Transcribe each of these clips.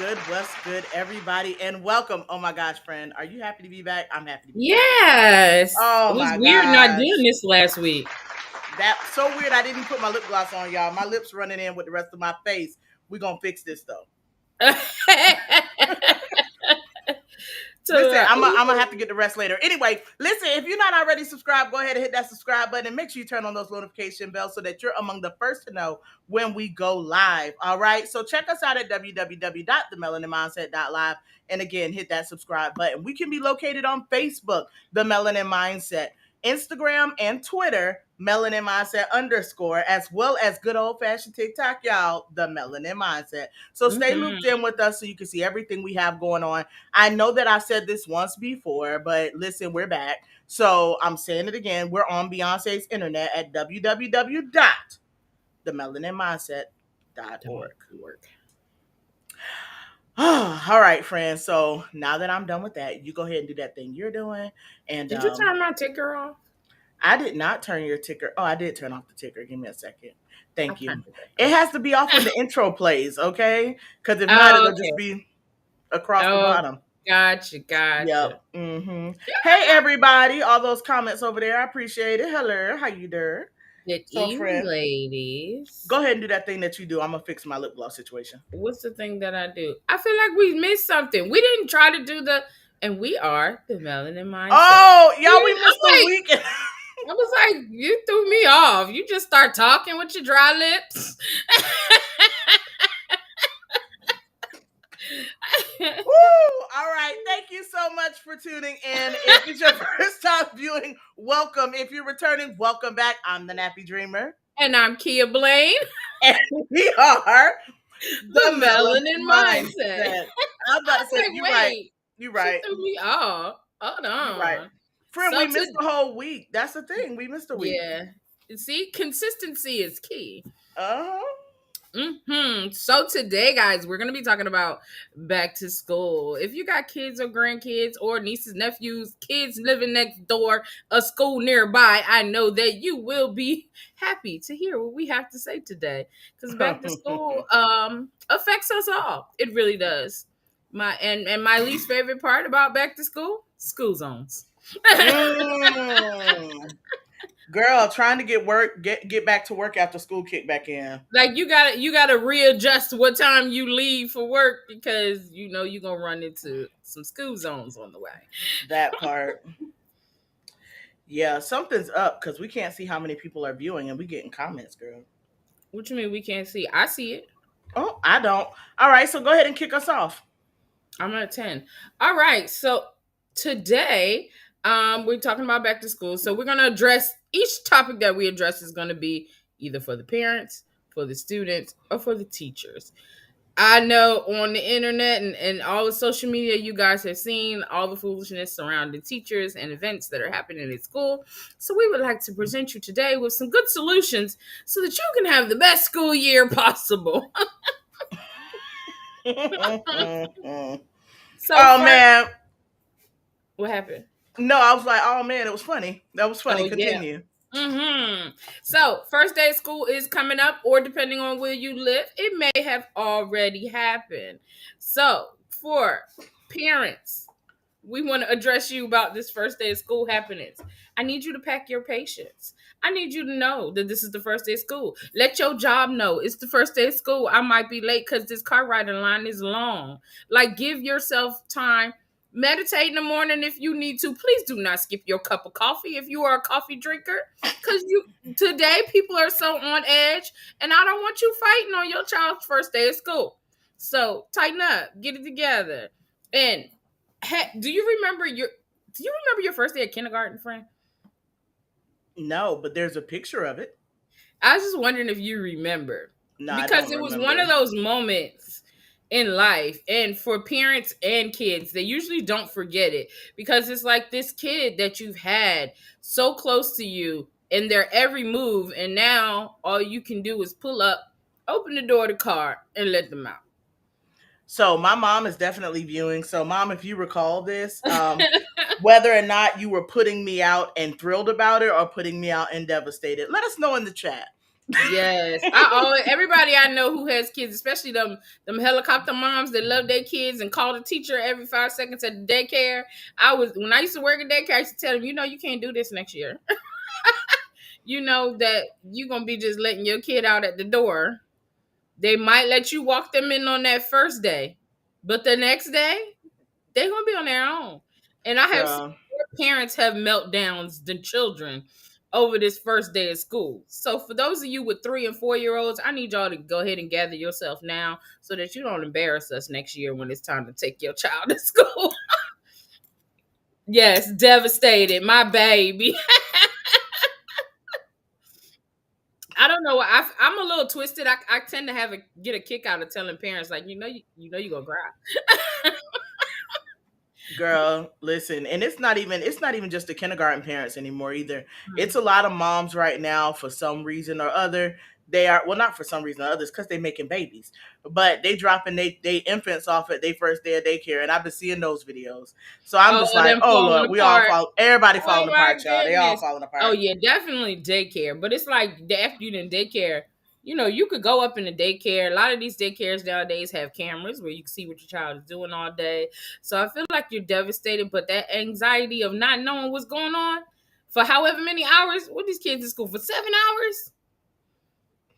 What's good, everybody? And welcome. Oh my gosh, friend. Are you happy to be back? I'm happy to be back. Yes. Oh It was my weird not gosh. doing this last week. That's so weird. I didn't put my lip gloss on, y'all. My lips running in with the rest of my face. We're going to fix this, though. Listen, I'm gonna have to get the rest later. Anyway, listen, if you're not already subscribed, go ahead and hit that subscribe button and make sure you turn on those notification bells so that you're among the first to know when we go live. All right. So check us out at www.themelanatedmindset.live. And again, hit that subscribe button. We can be located on Facebook, The Melanin Mindset, Instagram and Twitter, Melanin Mindset _, as well as good old fashioned TikTok, y'all, The Melanin Mindset. So stay looped in with us so you can see everything we have going on. I know that I've said this once before, but listen, we're back. So I'm saying it again. We're on Beyonce's internet at www.themelaninmindset.org. All right, friends. So now that I'm done with that, you go ahead and do that thing you're doing. And Did you turn my ticker off? I did not turn your ticker. Oh, I did turn off the ticker. Give me a second. Thank you. It has to be off when the intro plays, okay? Because if not, it'll just be across the bottom. Gotcha. Yep. Mm-hmm. Hey, everybody. All those comments over there. I appreciate it. Hello. How you doing? Good evening, ladies. Go ahead and do that thing that you do. I'm going to fix my lip gloss situation. What's the thing that I do? I feel like we missed something. We didn't try to do and we are the Melanin Mindset. Oh, y'all, we missed the weekend. I was like, you threw me off. You just start talking with your dry lips. Woo! All right. Thank you so much for tuning in. If it's your first time viewing, welcome. If you're returning, welcome back. I'm the Nappy Dreamer. And I'm Kia Blaine. And we are the Melanin Mindset. I'm about to say, you're right. You're right. She threw me off. Hold on. You're right. Friend, so we missed the whole week. That's the thing. We missed a week. Yeah. See, consistency is key. Uh-huh. So today, guys, we're going to be talking about back to school. If you got kids or grandkids or nieces, nephews, kids living next door, a school nearby, I know that you will be happy to hear what we have to say today. Because back to school affects us all. It really does. My least favorite part about back to school zones. Girl, trying to get back to work after school kick back in. Like you gotta readjust what time you leave for work because you know you're gonna run into some school zones on the way. That part. Yeah, something's up because we can't see how many people are viewing and we getting comments, girl. What you mean we can't see? I see it. Oh, I don't. All right, so go ahead and kick us off. I'm at 10. All right, so today we're talking about back to school. So we're gonna address each topic that we address is gonna be either for the parents, for the students, or for the teachers. I know on the internet and all the social media, you guys have seen all the foolishness surrounding teachers and events that are happening at school. So we would like to present you today with some good solutions so that you can have the best school year possible. Man. What happened? No, I was like, oh man, it was funny. That was funny. Continue. Yeah. So, first day of school is coming up, or depending on where you live, it may have already happened. So, for parents, we want to address you about this first day of school happenings. I need you to pack your patience. I need you to know that this is the first day of school. Let your job know it's the first day of school. I might be late because this car riding line is long. Like, give yourself time. Meditate in the morning if you need to. Please do not skip your cup of coffee if you are a coffee drinker. Because today people are so on edge, and I don't want you fighting on your child's first day of school. So tighten up, get it together. And do you remember your first day at kindergarten, friend? No, but there's a picture of it. I was just wondering if you remember. No, because it was one of those moments in life, and for parents and kids, they usually don't forget it because it's like this kid that you've had so close to you in their every move, and now all you can do is pull up, open the door of the car, and let them out. So my mom is definitely viewing. So Mom, if you recall this, whether or not you were putting me out and thrilled about it or putting me out and devastated, let us know in the chat. Yes, I always everybody I know who has kids, especially them helicopter moms that love their kids and call the teacher every 5 seconds at the daycare. When I used to work at daycare, I used to tell them, you can't do this next year. You know that you're gonna be just letting your kid out at the door. They might let you walk them in on that first day, but the next day they're gonna be on their own. And I have seen Girl, more parents have meltdowns than children over this first day of school. So for those of you with 3 and 4 year olds, I need y'all to go ahead and gather yourself now so that you don't embarrass us next year when it's time to take your child to school. Yes, devastated, my baby. I don't know. I'm a little twisted. I tend to get a kick out of telling parents like, you gonna cry. girl, listen, and it's not even just the kindergarten parents anymore either. Mhm. It's a lot of moms right now for some reason or other. They are, well, not for some reason or others, because they making babies, but they dropping they infants off at their first day of daycare, and I've been seeing those videos. So I'm just Oh, like, them oh falling Lord, we all apart. fall, everybody Oh falling my apart, y'all. They all goodness. falling Oh apart. yeah, definitely daycare. But it's like after you in daycare, you could go up in the daycare. A lot of these daycares nowadays have cameras where you can see what your child is doing all day. So I feel like you're devastated, but that anxiety of not knowing what's going on for however many hours. What these kids in school for 7 hours?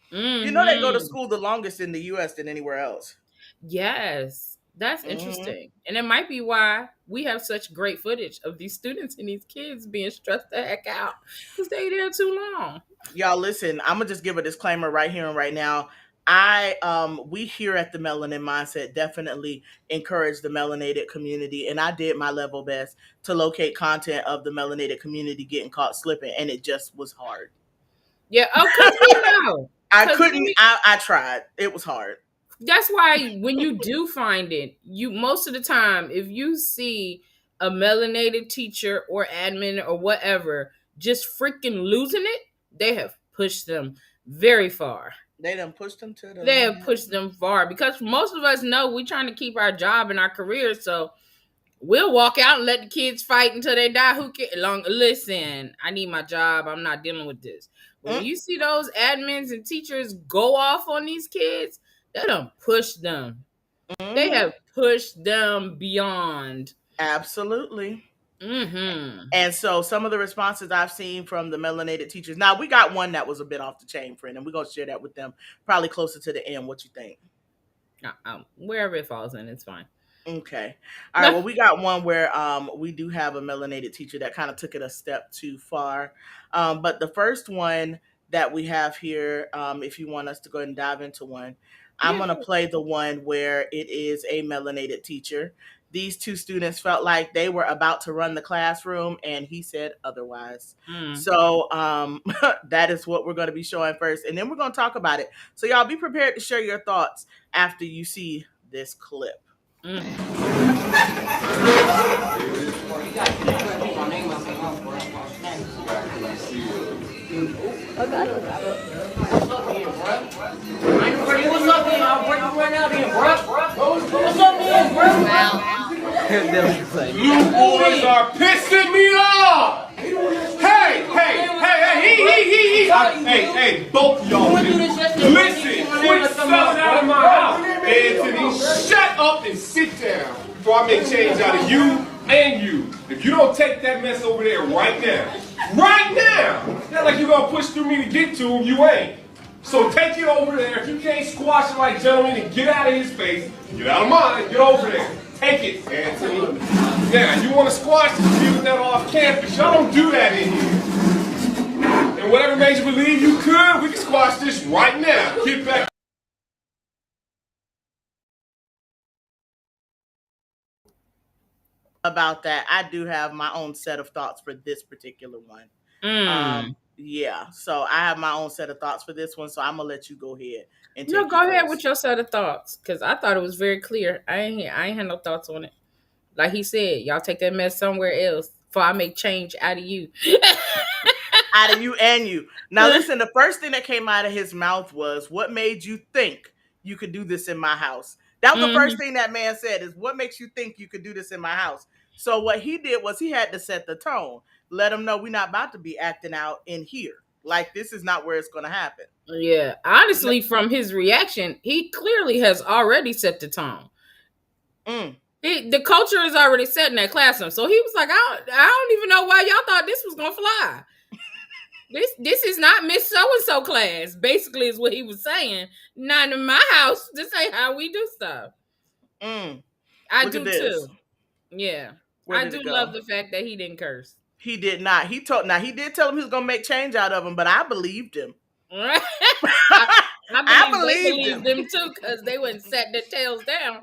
They go to Mm-hmm. school the longest in the U.S. than anywhere else. Yes, that's Hmm. interesting. And it might be why we have such great footage of these students and these kids being stressed the heck out because they there too long. Y'all listen, I'm gonna just give a disclaimer right here and right now. We here at the Melanin Mindset definitely encourage the melanated community, and I did my level best to locate content of the melanated community getting caught slipping, and it just was hard. Yeah, oh, cause we know. I Cause couldn't. I tried. It was hard. that's why when you do find it, you most of the time, if you see a melanated teacher or admin or whatever just freaking losing it, they have pushed them very far. They done pushed them to the They have limit. pushed them far because most of us know we're trying to keep our job and our careers. So we'll walk out and let the kids fight until they die. Who cares? Listen, I need my job. I'm not dealing with this. But when you see those admins and teachers go off on these kids, they don't push them. They Mm-hmm. have pushed them beyond. Absolutely. Mm-hmm. And so some of the responses I've seen from the melanated teachers. Now we got one that was a bit off the chain, friend, and we're gonna share that with them probably closer to the end. What you think? Wherever it falls in, it's fine. Okay. All right. Well, we got one where we do have a melanated teacher that kind of took it a step too far. But the first one that we have here, if you want us to go ahead and dive into one, I'm Yeah. gonna play the one where it is a melanated teacher. These two students felt like they were about to run the classroom, and he said otherwise. Mm, So that is what we're going to be showing first, and then we're going to talk about it. So y'all be prepared to share your thoughts after you see this clip. mm. What's up, man? I'll break you right now, then, bro. What's up, man, bro? You boys are pissing me off! Hey, both of y'all. Listen, quit selling out of my house. Anthony, shut up and sit down before I make change out of you and you. If you don't take that mess over there right now, not like you're gonna push through me to get to him, you ain't. So take it over there. If you can't squash it like gentlemen and get out of his face, get out of mine, get over there. Take it, Anthony. Now, you want to squash this, deal with that off campus. Y'all don't do that in here. And whatever made you believe you could, we can squash this right now. Get back. About that, I do have my own set of thoughts for this particular one. Mm. Yeah, so I have my own set of thoughts for this one. So I'm gonna let you go ahead and No, take it go ahead with first. your set of thoughts because I thought it was very clear. I ain't had no thoughts on it. Like he said, y'all take that mess somewhere else before I make change out of you. Out of you and you. Now, listen. The first thing that came out of his mouth was, "What made you think you could do this in my house?" That was the first Mhm. thing that man said. Is what makes you think you could do this in my house? So what he did was he had to set the tone. Let him know we're not about to be acting out in here. Like, this is not where it's going to happen. Yeah, honestly, from his reaction, he clearly has already set the tone. The culture is already set in that classroom. So he was like, I don't even know why y'all thought this was gonna fly. This is not Miss So-and-so class, basically is what he was saying. Not in my house. This ain't how we do stuff. I Look do at this. too. Yeah. Where I did do it go? love the fact that he didn't curse. He did not. He did tell him he was gonna make change out of him, but I believed him. I believed him. them too, because they wouldn't set their tails down.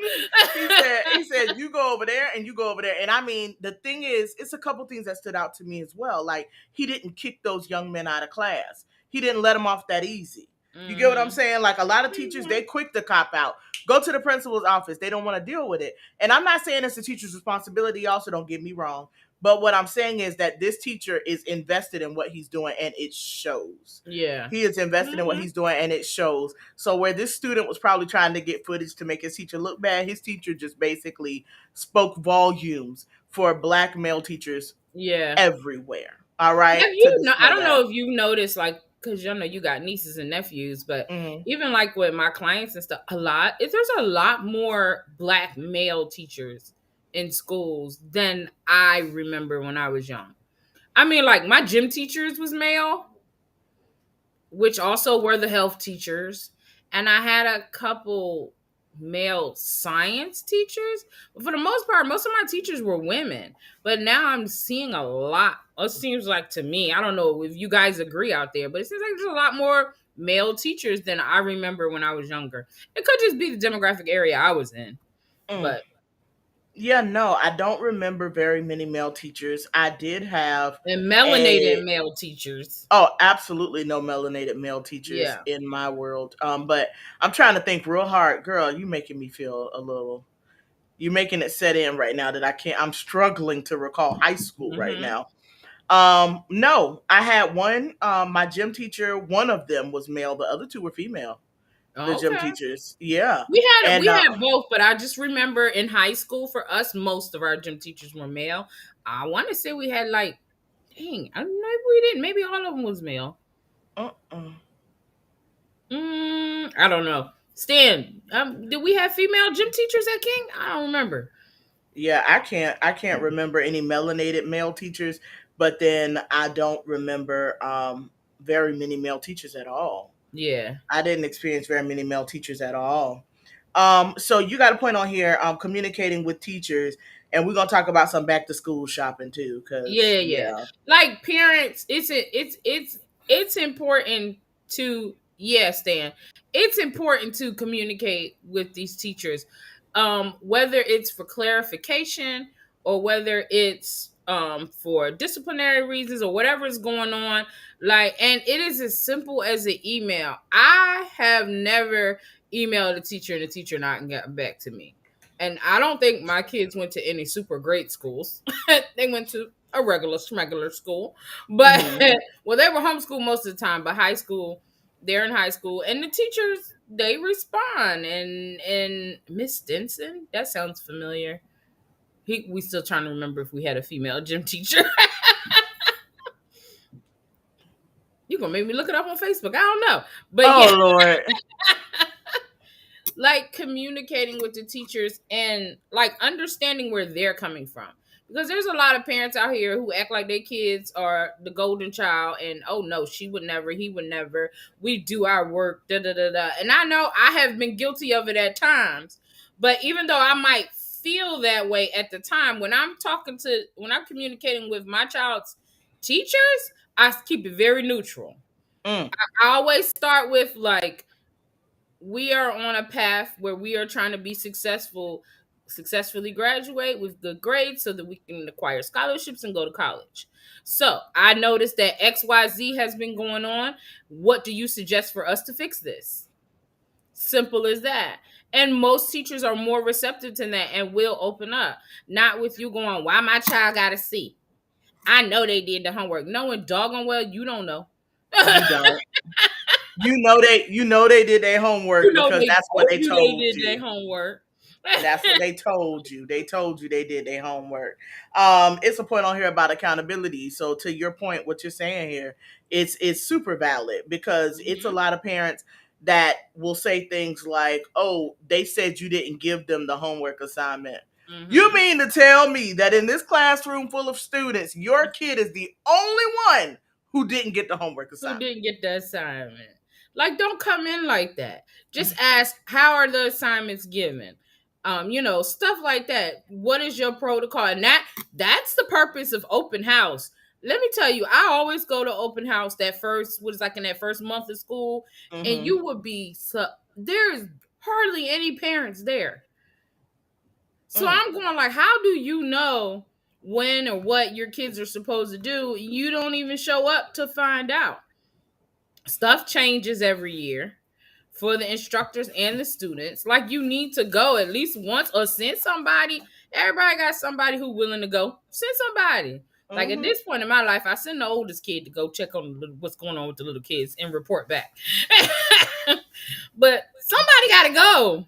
He said, you go over there and you go over there. And I mean, the thing is, it's a couple things that stood out to me as well. Like, he didn't kick those young men out of class. He didn't let them off that easy. You get what I'm saying? Like, a lot of teachers, they quick to cop out. Go to the principal's office. They don't want to deal with it. And I'm not saying it's the teacher's responsibility. Also, don't get me wrong. But what I'm saying is that this teacher is invested in what he's doing, and it shows. Yeah. He is invested in what he's doing, and it shows. So where this student was probably trying to get footage to make his teacher look bad, his teacher just basically spoke volumes for Black male teachers everywhere. All right? I don't know if you've noticed, like, because you got nieces and nephews, but even like with my clients and stuff, there's a lot more Black male teachers in schools than I remember when I was young. I mean, like, my gym teachers was male, which also were the health teachers, and I had a couple male science teachers, but for the most part, most of my teachers were women. But now I'm seeing a lot. It seems like, to me, I don't know if you guys agree out there, but it seems like there's a lot more male teachers than I remember when I was younger. It could just be the demographic area I was in, but yeah, no, I don't remember very many male teachers. I did have melanated male teachers. Oh, absolutely no melanated male teachers in my world. But I'm trying to think real hard. Girl, you making me feel a little. You're making it set in right now that I can't. I'm struggling to recall high school right now. No, I had one. My gym teacher, one of them was male. The other two were female. The gym teachers. Yeah. We had both, but I just remember in high school for us, most of our gym teachers were male. I want to say we had like, maybe we didn't. Maybe all of them was male. I don't know. Stan, did we have female gym teachers at King? I don't remember. Yeah, I can't remember any melanated male teachers, but then I don't remember very many male teachers at all. Yeah. I didn't experience very many male teachers at all. So you got a point on here, communicating with teachers, and we're gonna talk about some back to school shopping too. Cause yeah. Like, parents, it's important to Stan. It's important to communicate with these teachers, whether it's for clarification or whether it's for disciplinary reasons or whatever is going on. Like, and it is as simple as an email. I have never emailed a teacher and the teacher not gotten back to me. And I don't think my kids went to any super great schools. They went to a regular school. But well, they were homeschooled most of the time, but high school, they're in high school, and the teachers, they respond. And Miss Stinson, that sounds familiar. We still trying to remember if we had a female gym teacher. You gonna make me look it up on Facebook. I don't know. But Lord. Like, communicating with the teachers and like understanding where they're coming from. Because there's a lot of parents out here who act like their kids are the golden child and, oh no, she would never, he would never. We do our work, da da da da. And I know I have been guilty of it at times. But even though I might feel that way at the time, when I'm communicating with my child's teachers, I keep it very neutral. I always start with, like, we are on a path where we are trying to be successfully graduate with good grades so that we can acquire scholarships and go to college. So I noticed that XYZ has been going on. What do you suggest for us to fix this? Simple as that. And most teachers are more receptive to that and will open up. Not with you going, why my child got a C? I know they did the homework. Knowing doggone well you don't know. You don't. You know they did their homework because that's what they told you. They did their homework. That's what they told you. They told you they did their homework. It's a point on here about accountability. So to your point, what you're saying here, it's super valid because it's a Mhm. lot of parents that will say things like, "Oh, they said you didn't give them the homework assignment." You Mhm. mean to tell me that in this classroom full of students, your kid is the only one who didn't get the homework Who assignment? didn't get the assignment? Like, don't come in like that. Just ask, how are the assignments given? Stuff like that. What is your protocol? And that's the purpose of open house. Let me tell you, I always go to open house that first, what is like in that first month of school, and Mm-hmm. you would be there's hardly any parents there. So Mm. I'm going like, how do you know when or what your kids are supposed to do? You don't even show up to find out. Stuff changes every year for the instructors and the students. Like, you need to go at least once or send somebody. Everybody got somebody who willing to go. Send somebody. Like, at Mm-hmm. this point in my life, I send the oldest kid to go check on what's going on with the little kids and report back. But somebody got to go.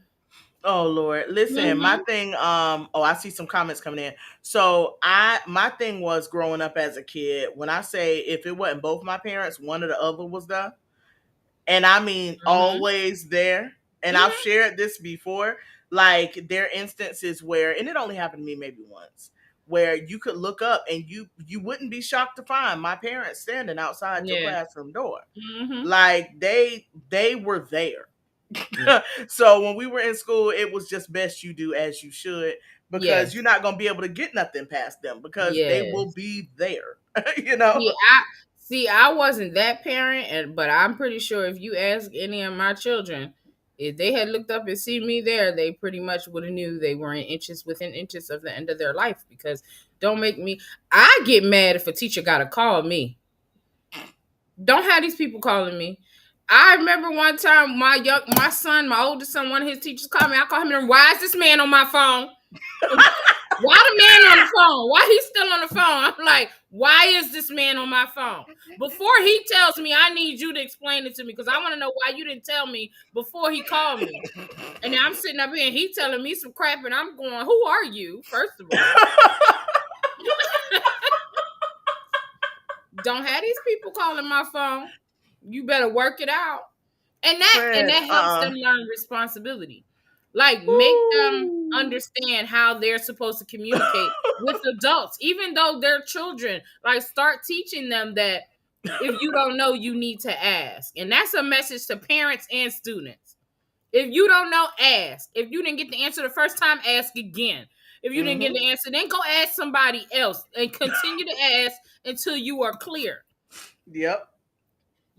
Oh Lord. Listen, my Mm-hmm. thing, I see some comments coming in. So my thing was growing up as a kid, when I say if it wasn't both my parents, one or the other was there. And I mean Mm-hmm. always there. And I've Mm-hmm. shared this before. Like there are instances where, and it only happened to me maybe once, where you could look up and you wouldn't be shocked to find my parents standing outside your Yeah. classroom door. Mm-hmm. Like they were there. Yeah. So when we were in school, it was just best you do as you should because you're Yes. not gonna be able to get nothing past them because they will Yes. be there. you know. Yeah, I wasn't that parent, but I'm pretty sure if you ask any of my children, if they had looked up and seen me there, they pretty much would have knew they were in inches within inches of the end of their life. Because don't make me, I get mad if a teacher gotta call me. Don't have these people calling me. I remember one time my son, my oldest son, one of his teachers called me. I called him and, why is this man on my phone? Why the man on the phone? Why he's still on the phone? I'm like, why is this man on my phone? Before he tells me, I need you to explain it to me because I want to know why you didn't tell me before he called me. And now I'm sitting up here and he telling me some crap and I'm going, who are you? First of all, don't have these people calling my phone. You better work it out. And Friend, that helps them learn responsibility. Like, make them Ooh. understand how they're supposed to communicate with adults, even though they're children. Like, start teaching them that if you don't know, you need to ask. And that's a message to parents and students. If you don't know, ask. If you didn't get the answer the first time, ask again. If you didn't get Mm-hmm. the answer, then go ask somebody else and continue to ask until you are clear. Yep.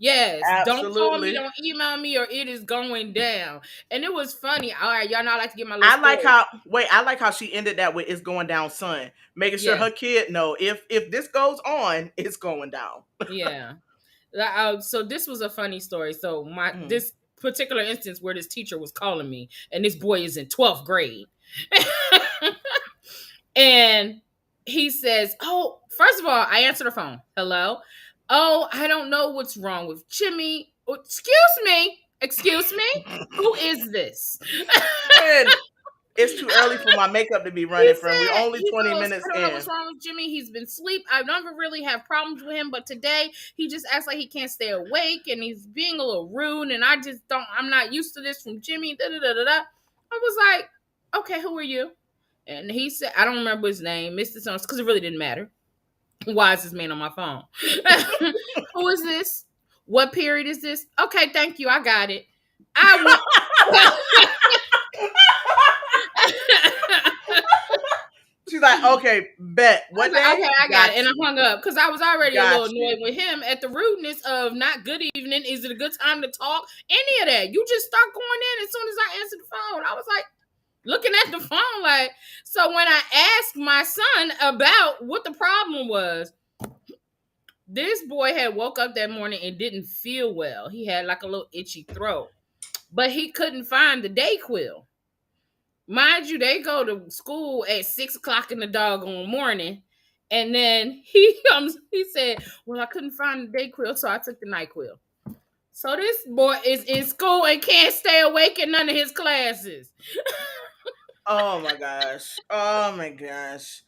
Yes, don't call me, Absolutely. don't email me, or it is going down. And it was funny. All right, y'all know I like to get my little I like story. how I like how she ended that with "it's going down, son," making sure Yeah, her kid know if this goes on, it's going down. yeah. So this was a funny story. So Mm. this particular instance where this teacher was calling me, and this boy is in 12th grade, and he says, "Oh, first of all, I answer the phone. Hello. Oh, I don't know what's wrong with Jimmy. Oh, excuse me. Who is this?" Friend, it's too early for my makeup to be running from. We're only He 20 goes, minutes I don't know in. what's wrong with Jimmy. He's been asleep. I never really have problems with him, but today he just acts like he can't stay awake and he's being a little rude. And I'm not used to this from Jimmy. Da, da, da, da, da. I was like, okay, who are you? And he said, I don't remember his name, Mr. Jones, because it really didn't matter. Why is this man on my phone? Who is this? What period is this? Okay, thank you. I got it. I went. She's like, okay, bet. I was What like, day? okay, I got Got it. And I you. hung up because I was already a little Got annoyed you. with him at the rudeness of not good evening. Is it a good time to talk? Any of that. You just start going in as soon as I answered the phone. I was like, looking at the phone like, so when I asked my son about what the problem was, this boy had woke up that morning and didn't feel well. He had like a little itchy throat, but he couldn't find the Dayquil. Mind you, they go to school at 6 o'clock in the doggone morning. And then he comes, he said, well, I couldn't find the Dayquil, so I took the NyQuil. So this boy is in school and can't stay awake in none of his classes. Oh my gosh. Oh my gosh.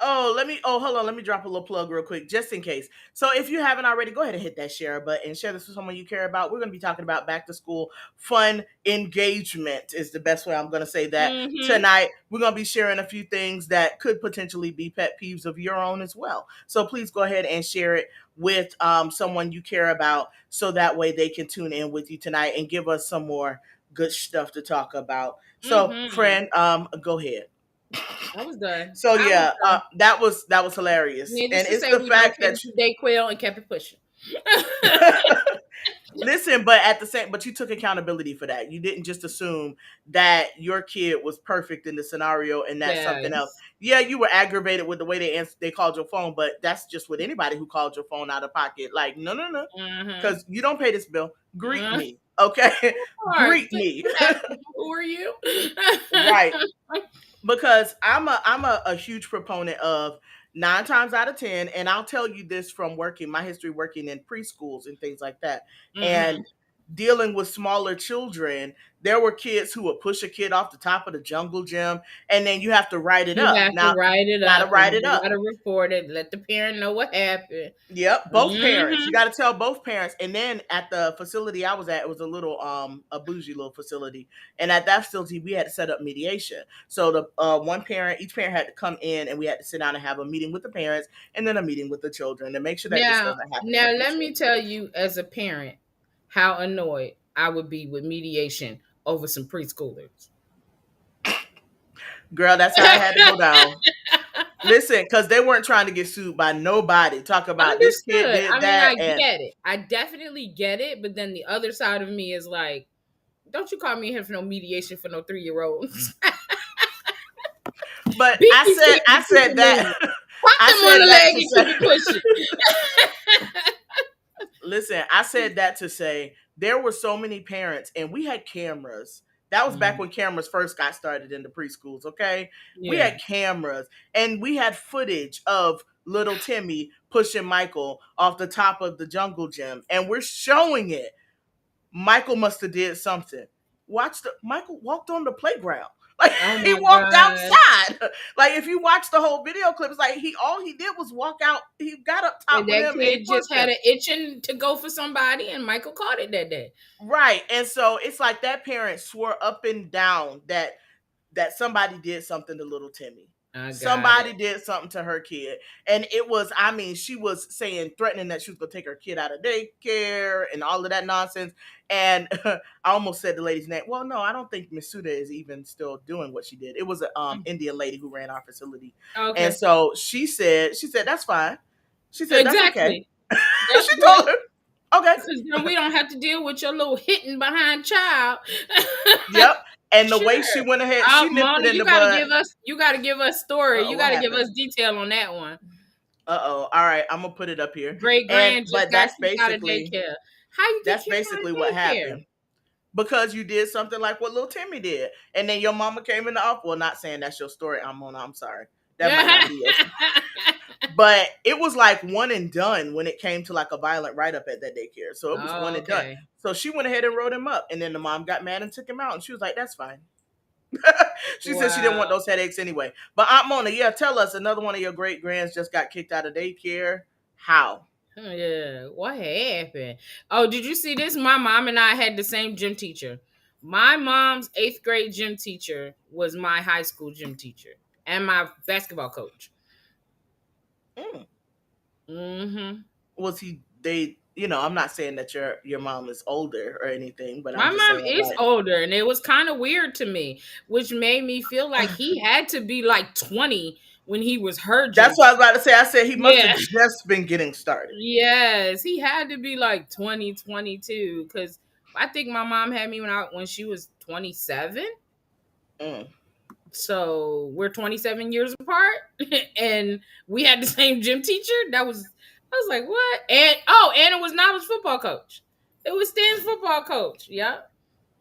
Oh, hold on, let me drop a little plug real quick, just in case. So if you haven't already, go ahead and hit that share button and share this with someone you care about. We're gonna be talking about back to school fun engagement is the best way I'm gonna say that. Mm-hmm. Tonight, we're gonna be sharing a few things that could potentially be pet peeves of your own as well. So please go ahead and share it with someone you care about so that way they can tune in with you tonight and give us some more good stuff to talk about. So, Mm-hmm. friend, go ahead. I was done. So I was yeah, done. that was hilarious, Needless and to it's say, the we fact that located the Dayquil and kept it pushing. listen, but at the same, but you took accountability for that. You didn't just assume that your kid was perfect in the scenario and that's something else. Yes. Yeah, you were aggravated with the way they called your phone, but that's just with anybody who called your phone out of pocket. Like, no, no, no, Mm-hmm. because you don't pay this bill. Greet Mm-hmm. me, okay? Or Greet me, you ask people, who are you? right? Because I'm a huge proponent of 9 times out of 10, and I'll tell you this from working my history working in preschools and things like that, Mm-hmm. and dealing with smaller children. There were kids who would push a kid off the top of the jungle gym, and then you have to write it You up. have to Now write it you got to up write and it you up. got to report it. Let the parent know what happened. Yep, both parents. Mm-hmm. You got to tell both parents. And then at the facility I was at, it was a little a bougie little facility. And at that facility, we had to set up mediation. So the each parent had to come in, and we had to sit down and have a meeting with the parents, and then a meeting with the children to make sure that this Now, doesn't happen in the now let future. me tell you, as a parent, how annoyed I would be with mediation over some preschoolers. Girl, that's how I had to go down. Listen, because they weren't trying to get sued by nobody. Talk about this kid Understood. did I mean, that, I and get it. I definitely get it. But then the other side of me is like, don't you call me here for no mediation for no 3-year-olds. but Beat I these said kids I and keep said it that moving. Pop I them on said the that leg to and keep it say pushing. listen, I said that to say there were so many parents, and we had cameras. That was back Mm, when cameras first got started in the preschools, okay? We yeah. had cameras, and we had footage of little Timmy pushing Michael off the top of the jungle gym, and we're showing it. Michael must have did something. Michael walked on the playground. Like Oh he my walked God. outside. Like if you watch the whole video clip, it's like all he did was walk out. He got up top And with that him and he kid just pushed had him. an itching to go for somebody, and Michael caught it that day. Right. And so it's like that parent swore up and down that somebody did something to little Timmy. I got Somebody it. did something to her kid. And it was, I mean, she was saying, threatening that she was going to take her kid out of daycare and all of that nonsense. And I almost said the lady's name. Well, no, I don't think Miss Suda is even still doing what she did. It was an Indian lady who ran our facility. And Okay. so she said, that's fine. She said, that's okay. Exactly. That's She good. told her, okay. Because then we don't have to deal with your little hitting behind child. Yep. And the way she Sure. went ahead, Oh, she nipped it Mona, in the bud. you gotta give us story. Oh, You what gotta give happened? us detail on that one. Uh-oh. All right, I'm gonna put it up here. Great And grand just but got kicked out of daycare. How you get that's kicked out of basically what daycare? happened. Because you did something like what little Timmy did. And then your mama came in the office. Well, not saying that's your story, I'm sorry. That might not be your story. But it was like one and done when it came to like a violent write-up at that daycare. So it was Oh, one and done. okay. So she went ahead and wrote him up. And then the mom got mad and took him out. And she was like, that's fine. She said she didn't want Wow. those headaches anyway. But Aunt Mona, yeah, tell us, another one of your great grands just got kicked out of daycare. How? Oh, yeah. What happened? Oh, did you see this? My mom and I had the same gym teacher. My mom's 8th grade gym teacher was my high school gym teacher and my basketball coach. Mm. Mm-hmm. Was he? I'm not saying that your mom is older or anything, but My I'm just mom saying is older, and it was kind of weird to me, which made me feel like like. he had to be like 20 when he was her gym That's what I was teacher. about to say. I said he must have Yeah. just been getting started. Yes, he had to be like 20, 22, because I think my mom had me when she was 27. Mm. So we're 27 years apart, and we had the same gym teacher. I was like, what? And it was Nava's football coach. It was Stan's football coach. Yeah.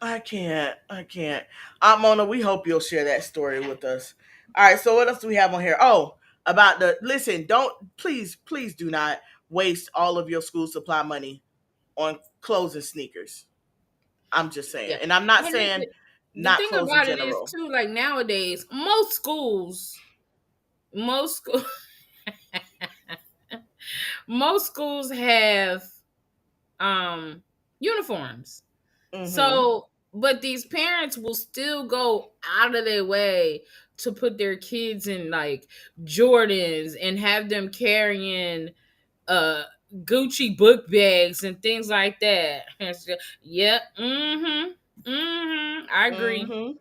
I can't. Aunt Mona, we hope you'll share that story with us. All right. So what else do we have on here? Oh, about listen. Don't please do not waste all of your school supply money on clothes and sneakers. I'm just saying, Yeah. and I'm not And saying The not thing clothes in about it is general. too, like nowadays, most schools, most schools have uniforms. Mm-hmm. So, but these parents will still go out of their way to put their kids in like Jordans and have them carrying uh Gucci book bags and things like that. Yeah, I agree. Mm-hmm.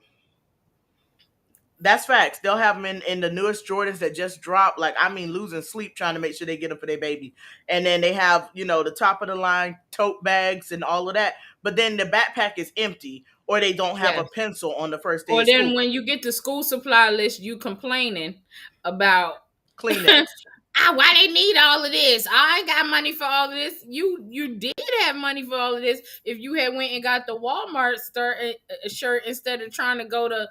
That's facts. They'll have them in the newest Jordans that just dropped. Like, I mean, losing sleep trying to make sure they get them for their baby. And then they have, the top of the line tote bags and all of that. But then the backpack is empty, or they don't have a Yes. pencil on the first day Or of then school. when you get the school supply list, you complaining about Kleenex. why they need all of this. I ain't got money for all of this. You did have money for all of this if you had went and got the Walmart shirt instead of trying to go to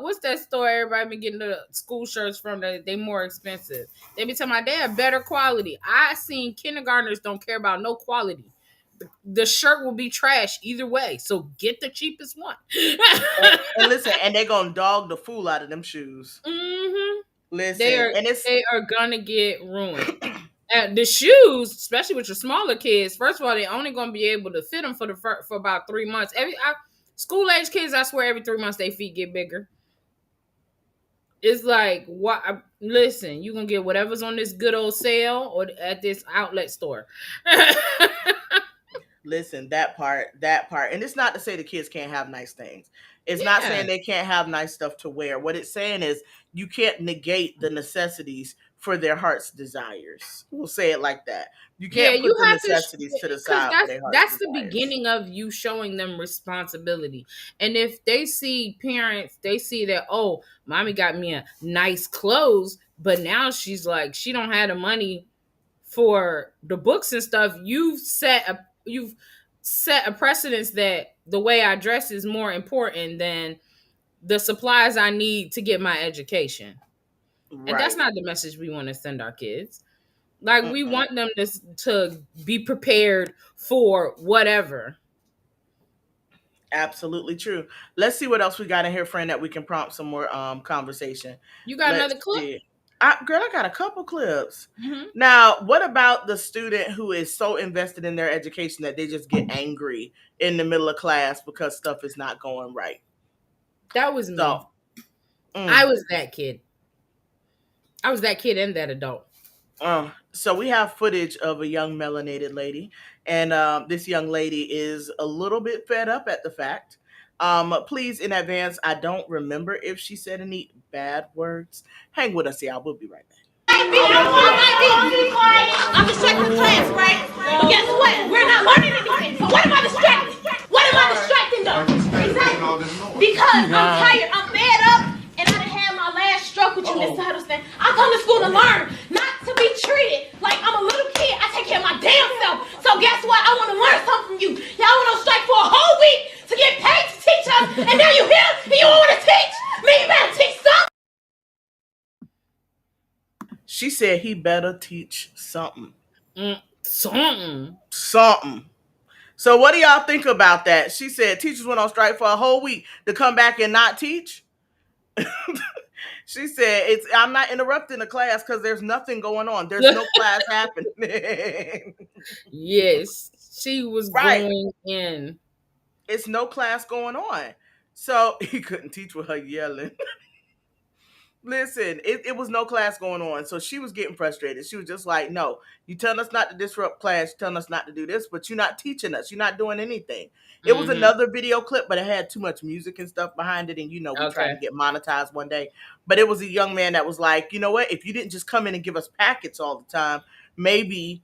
what's that store everybody been getting the school shirts from? They more expensive. They be telling my dad better quality. I seen kindergartners don't care about no quality. The shirt will be trash either way. So get the cheapest one. And listen, and they're gonna dog the fool out of them shoes. Mm-hmm. Listen, and it's They are gonna get ruined. The shoes, especially with your smaller kids, first of all, they're only gonna be able to fit them for about 3 months. School age kids, I swear, every 3 months their feet get bigger. It's like, what? Listen, you gonna get whatever's on this good old sale or at this outlet store. listen, that part, and it's not to say the kids can't have nice things. It's not Yeah. saying they can't have nice stuff to wear. What it's saying is you can't negate the necessities for their heart's desires. We'll say it like that. You Yeah, can't put you the have to, necessities to the because side for their heart's that's the desires. beginning of you showing them responsibility. And if they see parents, they see that, oh, mommy got me a nice clothes, but now she's like, she don't have the money for the books and stuff. You've set a precedence that the way I dress is more important than the supplies I need to get my education. And that's Right. not the message we want to send our kids. Like, we Mm-mm. want them to be prepared for whatever. Absolutely true. Let's see what else we got in here, friend, that we can prompt some more conversation. You got Let's another clip? see. Girl, I got a couple clips. Mm-hmm. Now, what about the student who is so invested in their education that they just get angry in the middle of class because stuff is not going right? That was me. So, I was that kid. I was that kid and that adult. So we have footage of a young melanated lady, and this young lady is a little bit fed up at the fact. Please, in advance, I don't remember if she said any bad words. Hang with us, y'all. We'll be right back. I'm distracted class, right? But guess what? We're not learning anything. So what am I distracting? What am I distracting them? Exactly. Because I'm tired, I'm fed up, and I done had my last stroke with you, Miss Huddleston. I come to school to learn, not to be treated like I'm a little kid. I take care of my damn self. So guess what? I want to learn something from you. Y'all went on strike for a whole week to get paid to teach us, and now you here and you don't want to teach? Man, you better teach something. She said he better teach something. Something. So what do y'all think about that? She said teachers went on strike for a whole week to come back and not teach. She said, I'm not interrupting the class because there's nothing going on. There's no class happening. Yes, she was Right. going in. It's no class going on. So he couldn't teach with her yelling. Listen, it was no class going on. So she was getting frustrated. She was just like, no, you telling us not to disrupt class, you're telling us not to do this, but you're not teaching us. You're not doing anything. It was another video clip, but it had too much music and stuff behind it. And, we tried to get monetized one day. But it was a young man that was like, you know what? If you didn't just come in and give us packets all the time, maybe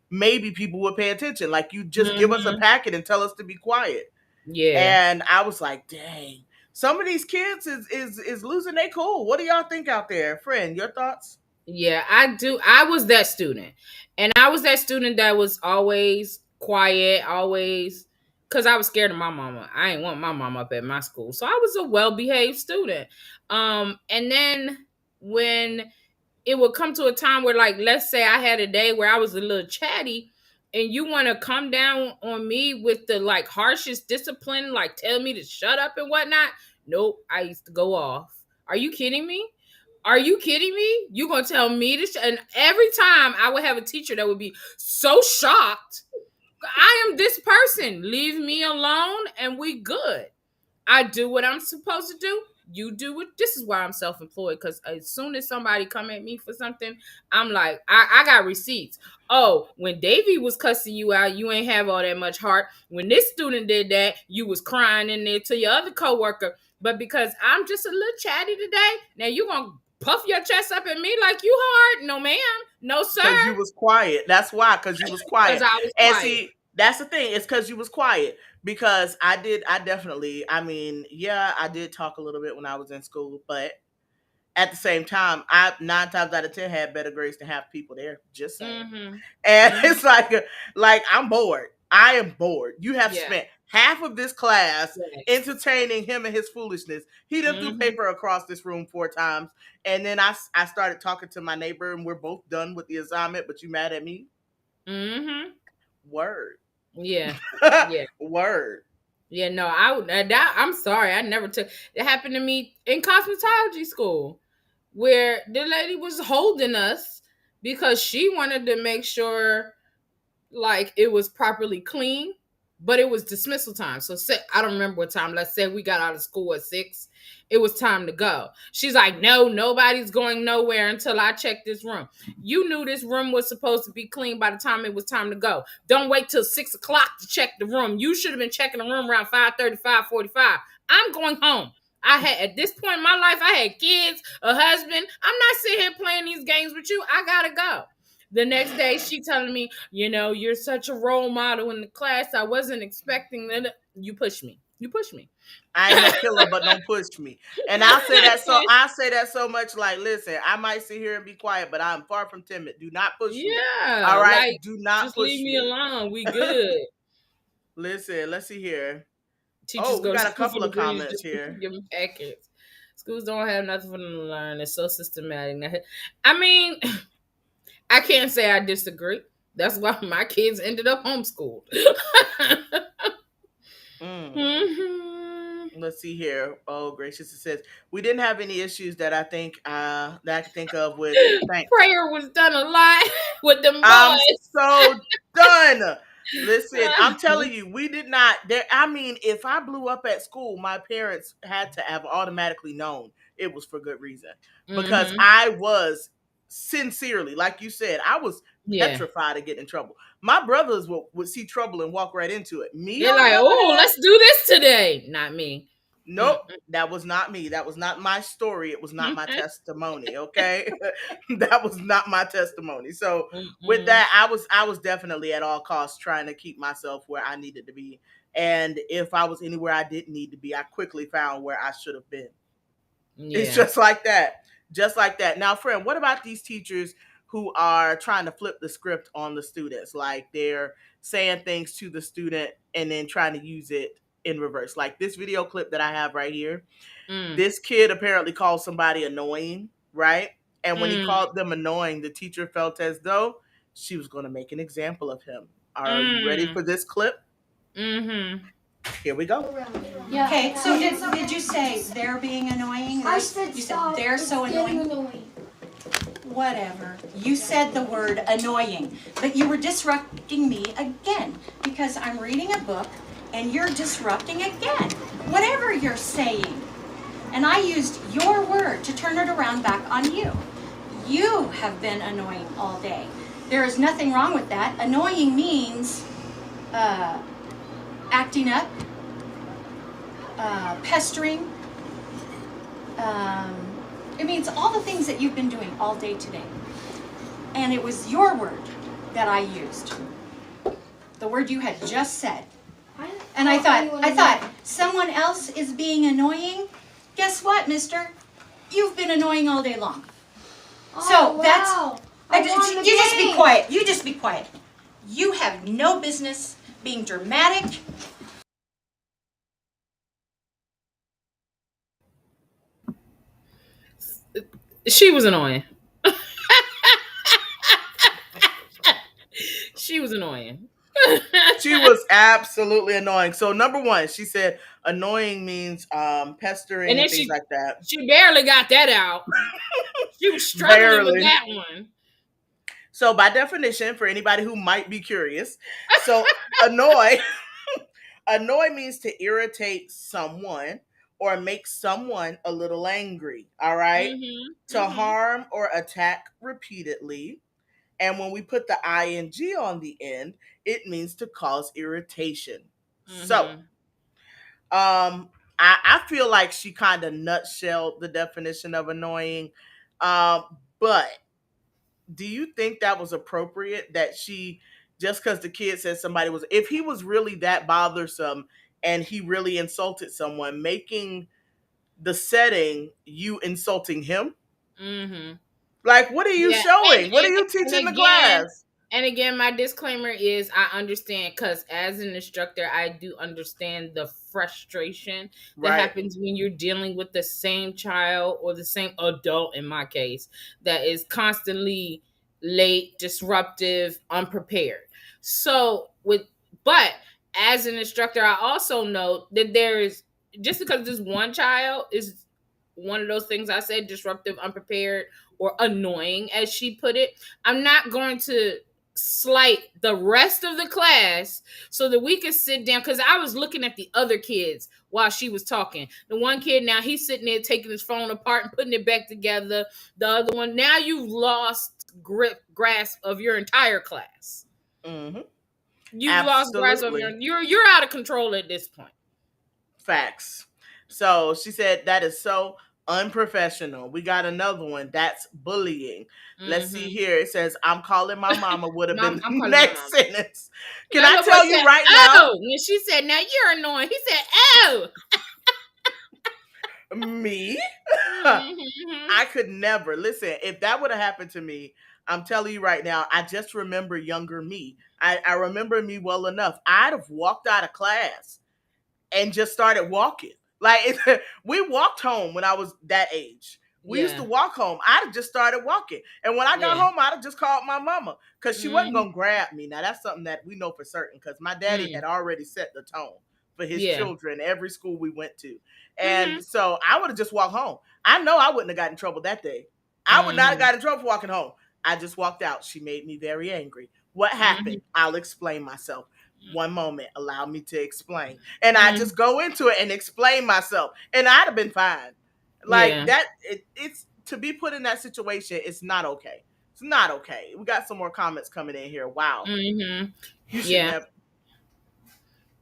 people would pay attention. Like, you just give us a packet and tell us to be quiet. Yeah. And I was like, dang. Some of these kids is losing their cool. What do y'all think out there? Friend, your thoughts? Yeah, I do. I was that student. And I was that student that was always quiet, always, because I was scared of my mama. I ain't want my mama up at my school. So I was a well-behaved student. And then when it would come to a time where, like, let's say I had a day where I was a little chatty, and you want to come down on me with the, like, harshest discipline, like tell me to shut up and whatnot, Nope, I used to go off. Are you kidding me? Are you kidding me? You gonna tell me this? And every time I would have a teacher that would be so shocked. I am this person. Leave me alone and we good. I do what I'm supposed to do. You do it. This is why I'm self-employed, because as soon as somebody come at me for something, I'm like, I got receipts. Oh, when Davy was cussing you out, you ain't have all that much heart. When this student did that, you was crying in there to your other coworker. But because I'm just a little chatty today, now you gonna puff your chest up at me like you hard? No, ma'am. No, sir. Because you was quiet. That's why, because you was Because quiet. I was And quiet. see, that's the thing. It's because you was quiet. Because I definitely, yeah, I did talk a little bit when I was in school, but at the same time, I 9 times out of 10 had better grades to have people there. Just saying. Mm-hmm. And it's like I'm bored. I am bored. You have Yeah. spent half of this class Yes. entertaining him and his foolishness. He done threw Mhm. paper across this room 4 times. And then I started talking to my neighbor, and we're both done with the assignment, but you mad at me? Mm-hmm. Word. Yeah. Yeah. Word. Yeah, no, I'm sorry. I never took it. Happened to me in cosmetology school, where the lady was holding us because she wanted to make sure like it was properly clean, but it was dismissal time. So say, I don't remember what time. Let's say we got out of school at 6. It was time to go. She's like, no, nobody's going nowhere until I check this room. You knew this room was supposed to be clean by the time it was time to go. Don't wait till 6 o'clock to check the room. You should have been checking the room around 5:30, 5:45. I'm going home. I had, at this point in my life, I had kids, a husband. I'm not sitting here playing these games with you. I gotta go. The next day, she telling me, you're such a role model in the class. I wasn't expecting that. You push me. You push me. I ain't no killer, but don't push me. And I say that so much. Like, listen, I might sit here and be quiet, but I'm far from timid. Do not push me. Yeah. All right, Like, do not just push leave me me. alone. We good. Listen, let's see here. Teachers We go to got a school for couple of degrees comments just to here. give them packets. Schools don't have nothing for them to learn. It's so systematic. I mean, I can't say I disagree. That's why my kids ended up homeschooled. Mm-hmm. Let's see here. Oh, gracious! It says we didn't have any issues that I think that I can think of with. Thanks. Prayer was done a lot with them boys. I'm so done. Listen, I'm telling you, we did not. If I blew up at school, my parents had to have automatically known it was for good reason, because I was sincerely, like you said, I was petrified of getting in trouble. My brothers would see trouble and walk right into it. Me, they're like, oh, let's do this today. Not me. Nope, that was not me. That was not my story. It was not my testimony. Okay, that was not my testimony. So with that, I was definitely at all costs trying to keep myself where I needed to be. And if I was anywhere I didn't need to be, I quickly found where I should have been. Yeah. It's just like that. Just like that. Now, friend, what about these teachers who are trying to flip the script on the students? Like they're saying things to the student and then trying to use it in reverse. Like this video clip that I have right here. This kid apparently called somebody annoying, right? And when he called them annoying, the teacher felt as though she was going to make an example of him. Are you ready for this clip? Here we go. Yeah. Okay, so did you say they're being annoying? I said you said they're so annoying. Whatever. You said the word annoying, but you were disrupting me again because I'm reading a book and you're disrupting again. Whatever you're saying. And I used your word to turn it around back on you. You have been annoying all day. There is nothing wrong with that. Annoying means acting up, pestering. It means all the things that you've been doing all day today. And it was your word that I used. The word you had just said. And I thought, someone else is being annoying? Guess what, mister? You've been annoying all day long. So wow. You just be quiet. You just be quiet. You have no business being dramatic. She was annoying. She was annoying. She was absolutely annoying. So number one, she said annoying means And pestering then and things like that. she barely got that out. She was struggling with Barely. that one. So by definition, for anybody who might be curious, so annoy annoy means to irritate someone or make someone a little angry. All right. Mhm. To Mhm. harm or attack repeatedly. And when we put the ing on the end, it means to cause irritation. So, Mhm. I feel like she kind of nutshelled the definition of annoying. But do you think that was appropriate that she, just because the kid said somebody was, if he was really that bothersome and he really insulted someone, making the setting you insulting him? Mhm. Like, what are you Yeah, showing? What are you and teaching the again, class? my disclaimer is I understand because as an instructor, I do understand the frustration that Right. happens when you're dealing with the same child or the same adult, in my case, that is constantly late, disruptive, unprepared. So but as an instructor, I also know that there is, just because this one child is one of those things I said, disruptive, unprepared, or annoying, as she put it, I'm not going to slight the rest of the class so that we can sit down, because I was looking at the other kids while she was talking. The one kid, now he's sitting there taking his phone apart and putting it back together. The other one, now you've lost grasp of your entire class. Mm-hmm. You've lost grasp of Absolutely. you're out of control at this point. Facts. So she said that is so unprofessional. We got another one. That's bullying. Let's see Mm-hmm. here. It says, I'm calling my mama would have been Mom, the I'm calling my next mom. sentence. Can That I little boy tell you said, right now? "Oh," and she said, "Now you're annoying." He said, "Oh." Me? Mm-hmm. I could never. Listen, if that would have happened to me, I'm telling you right now, I just remember younger me. I remember me well enough. I'd have walked out of class and just started walking. Like we walked home when I was that age. We used to Yeah, walk home. I'd have just started walking. And when I got yeah. home, I'd have just called my mama because she wasn't Mm-hmm. going to grab me. Now, that's something that we know for certain because my daddy Mm. had already set the tone for his Yeah. children every school we went to. Mm-hmm. And so I would have just walked home. I know I wouldn't have gotten in trouble that day. I would not have Mm-hmm. gotten in trouble for walking home. I just walked out. She made me very angry. What happened? I'll explain myself. One moment, allow me to explain. And I Mm-hmm. just go into it and explain myself. And I'd have been fine. Like Yeah. that, it's to be put in that situation, it's not okay. It's not okay. We got some more comments coming in here. Wow. Mm-hmm. You should Yeah. never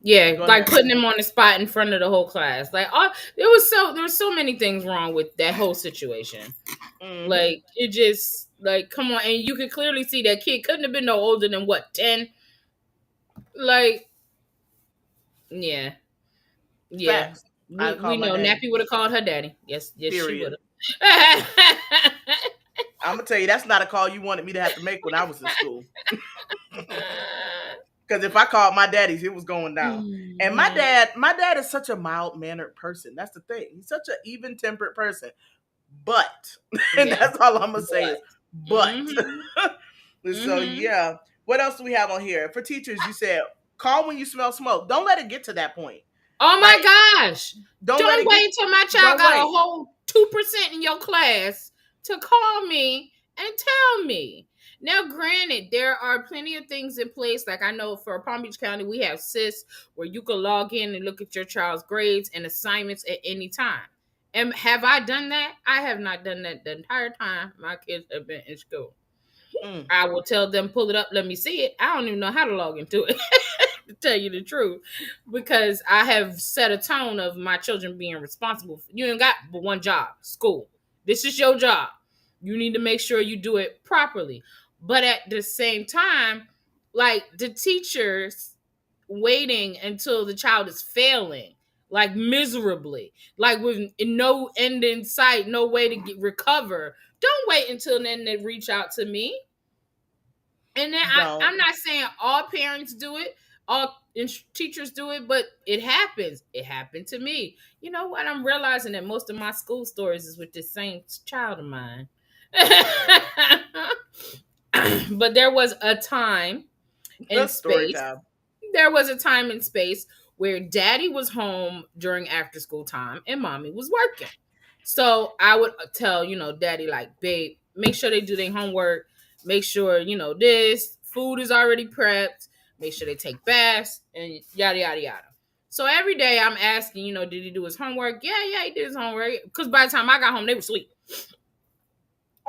Yeah. go Like ahead. putting him on the spot in front of the whole class. Like, there was so many things wrong with that whole situation. Mm-hmm. Like, it just, like, come on, and you could clearly see that kid couldn't have been no older than what, 10? Like, yeah. Yeah. Facts. I call We my know daddy. Nappy would have called her daddy. Yes, she would Period. have. I'm gonna tell you that's not a call you wanted me to have to make when I was in school. Because if I called my daddy's, it was going down. And Mhm. my dad is such a mild mannered person. That's the thing. He's such an even tempered person. But, and Yeah. that's all I'm gonna say is, But. but. Mhm. So Mhm. yeah. What else do we have on here? For teachers, you said call when you smell smoke. Don't let it get to that point. Oh Like, my gosh. don't let Don't it get. wait until my child Don't got a wait. whole 2% in your class to call me and tell me. Now, granted, there are plenty of things in place. Like, I know for Palm Beach County, we have SIS where you can log in and look at your child's grades and assignments at any time. And have I done that? I have not done that the entire time my kids have been in school. Mm, I will tell them, pull it up, let me see it. I don't even know how to log into it, to tell you the truth, because I have set a tone of my children being responsible. You ain't got but one job, school. This is your job. You need to make sure you do it properly. But at the same time, like the teachers waiting until the child is failing, like miserably, like with no end in sight, no way to recover. Don't wait until then to reach out to me. And then don't. I'm not saying all parents do it, all teachers do it, but it happens. It happened to me. You know what? I'm realizing that most of my school stories is with this same child of mine. But there was a time in story space. time. There was a time in space where daddy was home during after school time and mommy was working. So I would tell, daddy, like, babe, make sure they do their homework. Make sure, this food is already prepped. Make sure they take baths and yada, yada, yada. So every day I'm asking, did he do his homework? Yeah, he did his homework. Because by the time I got home, they were asleep.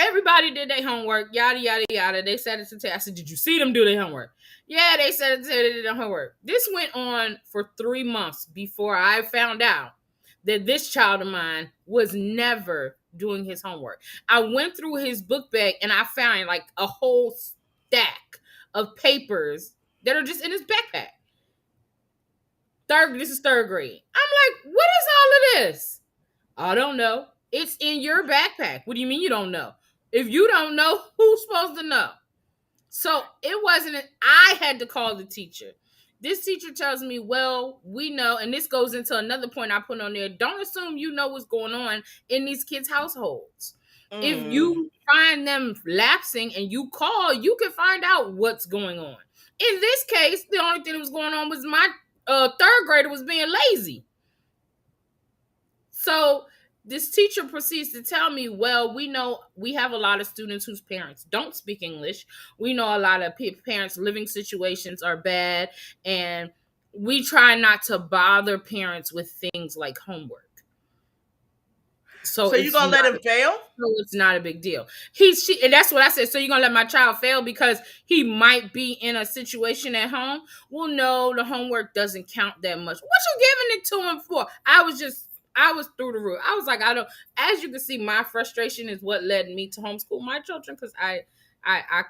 Everybody did their homework, yada, yada, yada. They said it to tell. I said, did you see them do their homework? Yeah, they said it to they did their homework. This went on for 3 months before I found out that this child of mine was never doing his homework. I went through his book bag and I found like a whole stack of papers that are just in his backpack. This is third grade. I'm like, what is all of this? I don't know. It's in your backpack. What do you mean you don't know? If you don't know, who's supposed to know? So it wasn't, I had to call the teacher. This teacher tells me, well, we know, and this goes into another point I put on there. Don't assume you know what's going on in these kids' households. If you find them lapsing and you call, you can find out what's going on. In this case, the only thing that was going on was my third grader was being lazy. So this teacher proceeds to tell me, well, we know we have a lot of students whose parents don't speak English. We know a lot of parents' living situations are bad, and we try not to bother parents with things like homework. So you're going to let him fail? So it's not a big deal. And that's what I said. So you're going to let my child fail because he might be in a situation at home? Well, no, the homework doesn't count that much. What you giving it to him for? I was through the roof. I was like, as you can see, my frustration is what led me to homeschool my children because I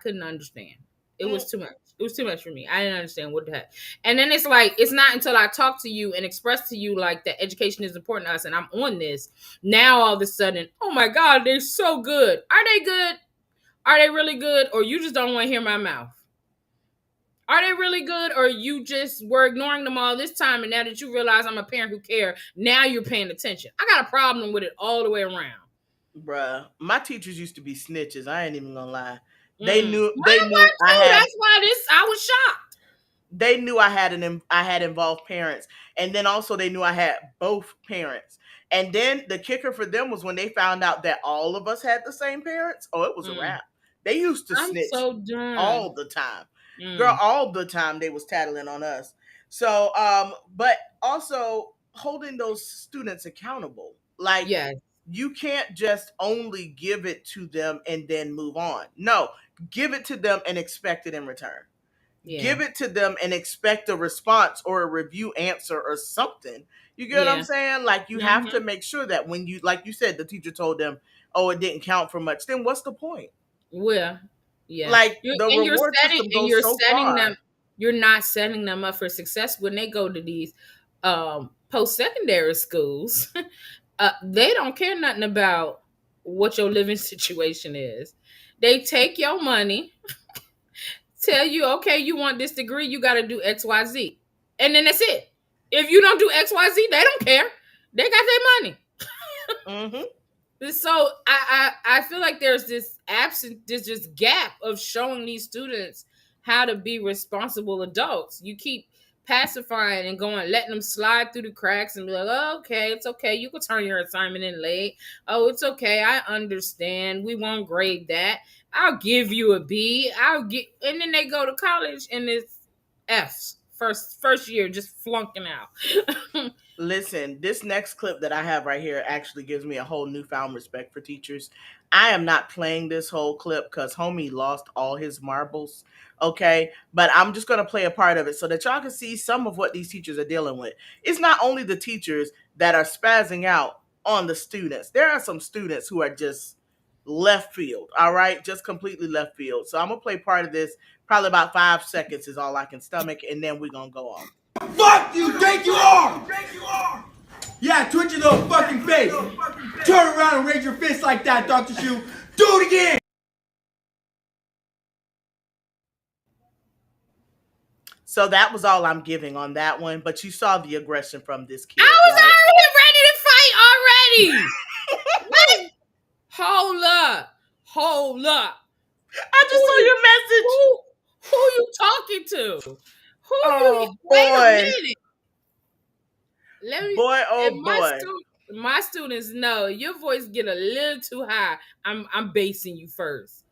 couldn't understand. It was too much. It was too much for me. I didn't understand what the heck. And then it's like, it's not until I talk to you and express to you like that education is important to us and I'm on this. Now all of a sudden, oh my God, they're so good. Are they good? Are they really good? Or you just don't want to hear my mouth? Are they really good? Or you just were ignoring them all this time and now that you realize I'm a parent who care, now you're paying attention. I got a problem with it all the way around. Bruh, my teachers used to be snitches. I ain't even gonna lie. They knew That's why I was shocked. They knew I had involved parents, and then also they knew I had both parents. And then the kicker for them was when they found out that all of us had the same parents. Oh, it was a wrap. They used to snitch all the time. Girl, all the time they was tattling on us. So, but also holding those students accountable. Like, yes. You can't just only give it to them and then move on. No, give it to them and expect it in return. Yeah. Give it to them and expect a response or a review answer or something. You get what I'm saying? Like, you have to make sure that when you, like you said, the teacher told them, oh, it didn't count for much. Then what's the point? Well, yeah. Like, the reward system goes so far. You're not setting them up for success when they go to these post-secondary schools. They don't care nothing about what your living situation is. They take your money, tell you, okay, you want this degree, you got to do X, Y, Z. And then that's it. If you don't do X, Y, Z, they don't care. They got their money. So I feel like there's this gap of showing these students how to be responsible adults. You keep pacifying and letting them slide through the cracks and be like, oh, okay, it's okay. You can turn your assignment in late. Oh, it's okay. I understand. We won't grade that. I'll give you a B. And then they go to college and it's F's. First year, just flunking out. Listen, this next clip that I have right here actually gives me a whole newfound respect for teachers. I am not playing this whole clip because homie lost all his marbles. Okay, but I'm just going to play a part of it so that y'all can see some of what these teachers are dealing with. It's not only the teachers that are spazzing out on the students. There are some students who are just left field, all right? Just completely left field. So I'm going to play part of this. Probably about 5 seconds is all I can stomach, and then we're going to go on. Fuck you, think you are! Yeah, twitch your little fucking face. Turn around and raise your fist like that, Dr. Shu. Do it again! So that was all I'm giving on that one, but you saw the aggression from this kid. I was already ready to fight already. Hold up. I just saw your message. Who you talking to? Who you? Oh Wait a boy. minute. Let me. Boy, If oh boy. my students know your voice get a little too high, I'm basing you first.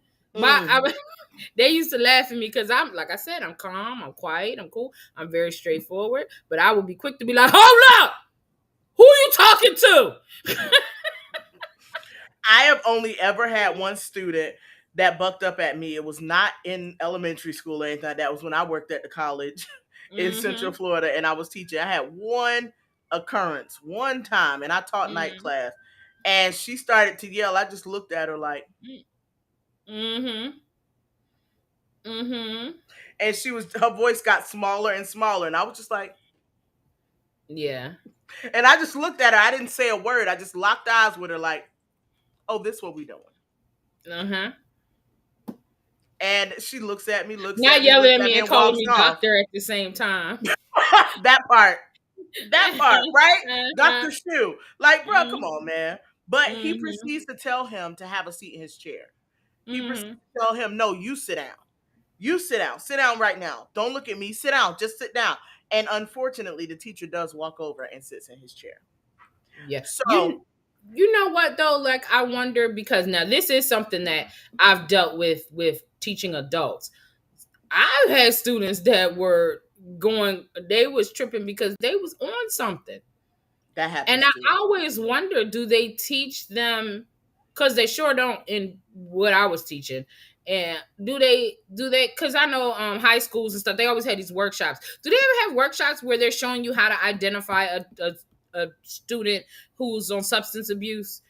They used to laugh at me because I'm, like I said, I'm calm, I'm quiet, I'm cool, I'm very straightforward. But I would be quick to be like, hold up, who you talking to? I have only ever had one student that bucked up at me. It was not in elementary school or anything like that. It was when I worked at the college in Central Florida and I was teaching. I had one occurrence, one time, and I taught night class. And she started to yell. I just looked at her like, and her voice got smaller and smaller. And I was just like, yeah. And I just looked at her. I didn't say a word. I just locked eyes with her like, oh, this what we doing. And she looks at me, Not yelling at me and calling me doctor at the same time. That part, right? Dr. Shoe. Like, bro, come on, man. But he proceeds to tell him to have a seat in his chair. He proceeds to tell him, no, you sit down. You sit down. Sit down right now. Don't look at me. Sit down. Just sit down. And unfortunately, the teacher does walk over and sits in his chair. Yeah. So, you know what though? Like, I wonder, because now this is something that I've dealt with teaching adults. I've had students that were they was tripping because they was on something. That happens. And I always wonder, do they teach them? Because they sure don't in what I was teaching. And do they, because I know high schools and stuff, they always had these workshops. Do they ever have workshops where they're showing you how to identify a student who's on substance abuse?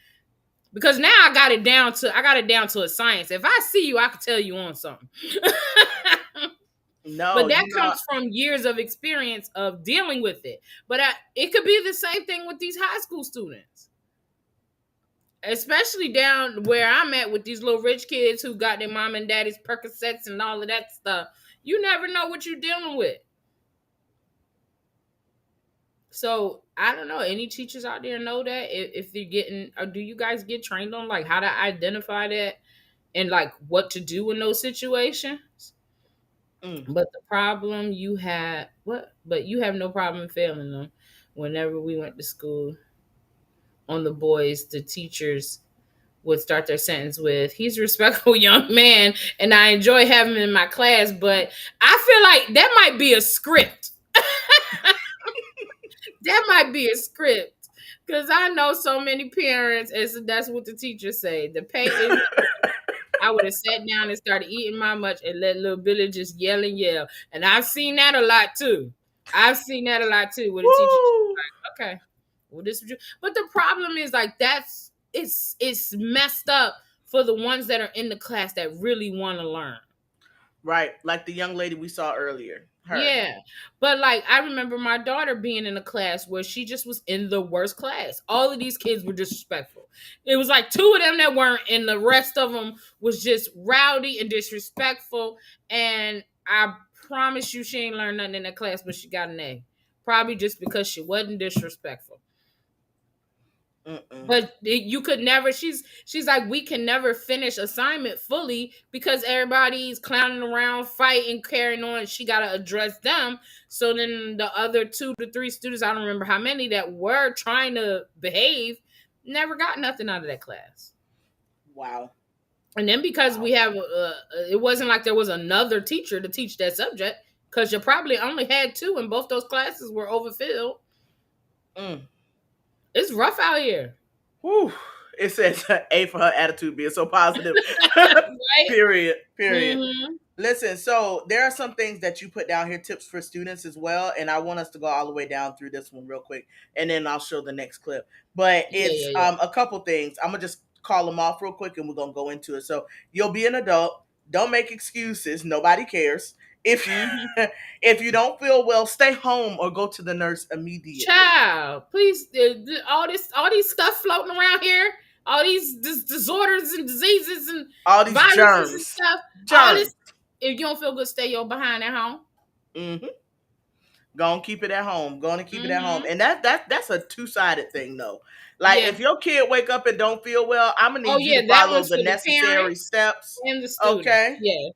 Because now I got it down to a science. If I see you, I can tell you on something. No, but that comes from years of experience of dealing with it. But it could be the same thing with these high school students, especially down where I'm at with these little rich kids who got their mom and daddy's Percocets and all of that stuff. You never know what you're dealing with. So I don't know. Any teachers out there know that if they're getting, or do you guys get trained on like how to identify that and like what to do in those situations? But the problem you had, but you have no problem failing them. Whenever we went to school, on the boys, the teachers would start their sentence with, he's a respectful young man and I enjoy having him in my class. But I feel like that might be a script. That might be a script. Because I know so many parents, and that's what the teachers say. The pay is, I would have sat down and started eating my lunch and let little Billy just yell and yell. And I've seen that a lot too. Where the teacher like, okay, well, this is, but the problem is like it's messed up for the ones that are in the class that really want to learn. Right, like the young lady we saw earlier. Her. Yeah, but like I remember my daughter being in a class where she just was in the worst class. All of these kids were disrespectful. It was like 2 of them that weren't, and the rest of them was just rowdy and disrespectful. And I promise you, she ain't learned nothing in that class, but she got an A. Probably just because she wasn't disrespectful. But you could never. She's like, we can never finish assignment fully because everybody's clowning around, fighting, carrying on. She got to address them. So then the other 2 to 3 students, I don't remember how many, that were trying to behave, never got nothing out of that class. Wow. And then because we have, it wasn't like there was another teacher to teach that subject, because you probably only had 2 and both those classes were overfilled. It's rough out here. Whew. It says A for her attitude being so positive. Right? Period. Listen, so there are some things that you put down here, tips for students as well. And I want us to go all the way down through this one real quick. And then I'll show the next clip. But it's a couple things. I'm going to just call them off real quick and we're going to go into it. So you'll be an adult. Don't make excuses. Nobody cares. If you don't feel well, stay home or go to the nurse immediately. Child, please, all these stuff floating around here, all these disorders and diseases and all these germs and stuff. All this, if you don't feel good, stay your behind at home. Go and keep it at home. It at home. And that's a 2-sided thing though. Like if your kid wake up and don't feel well, I'm gonna need you to follow the necessary steps. And the student. Okay. Yeah.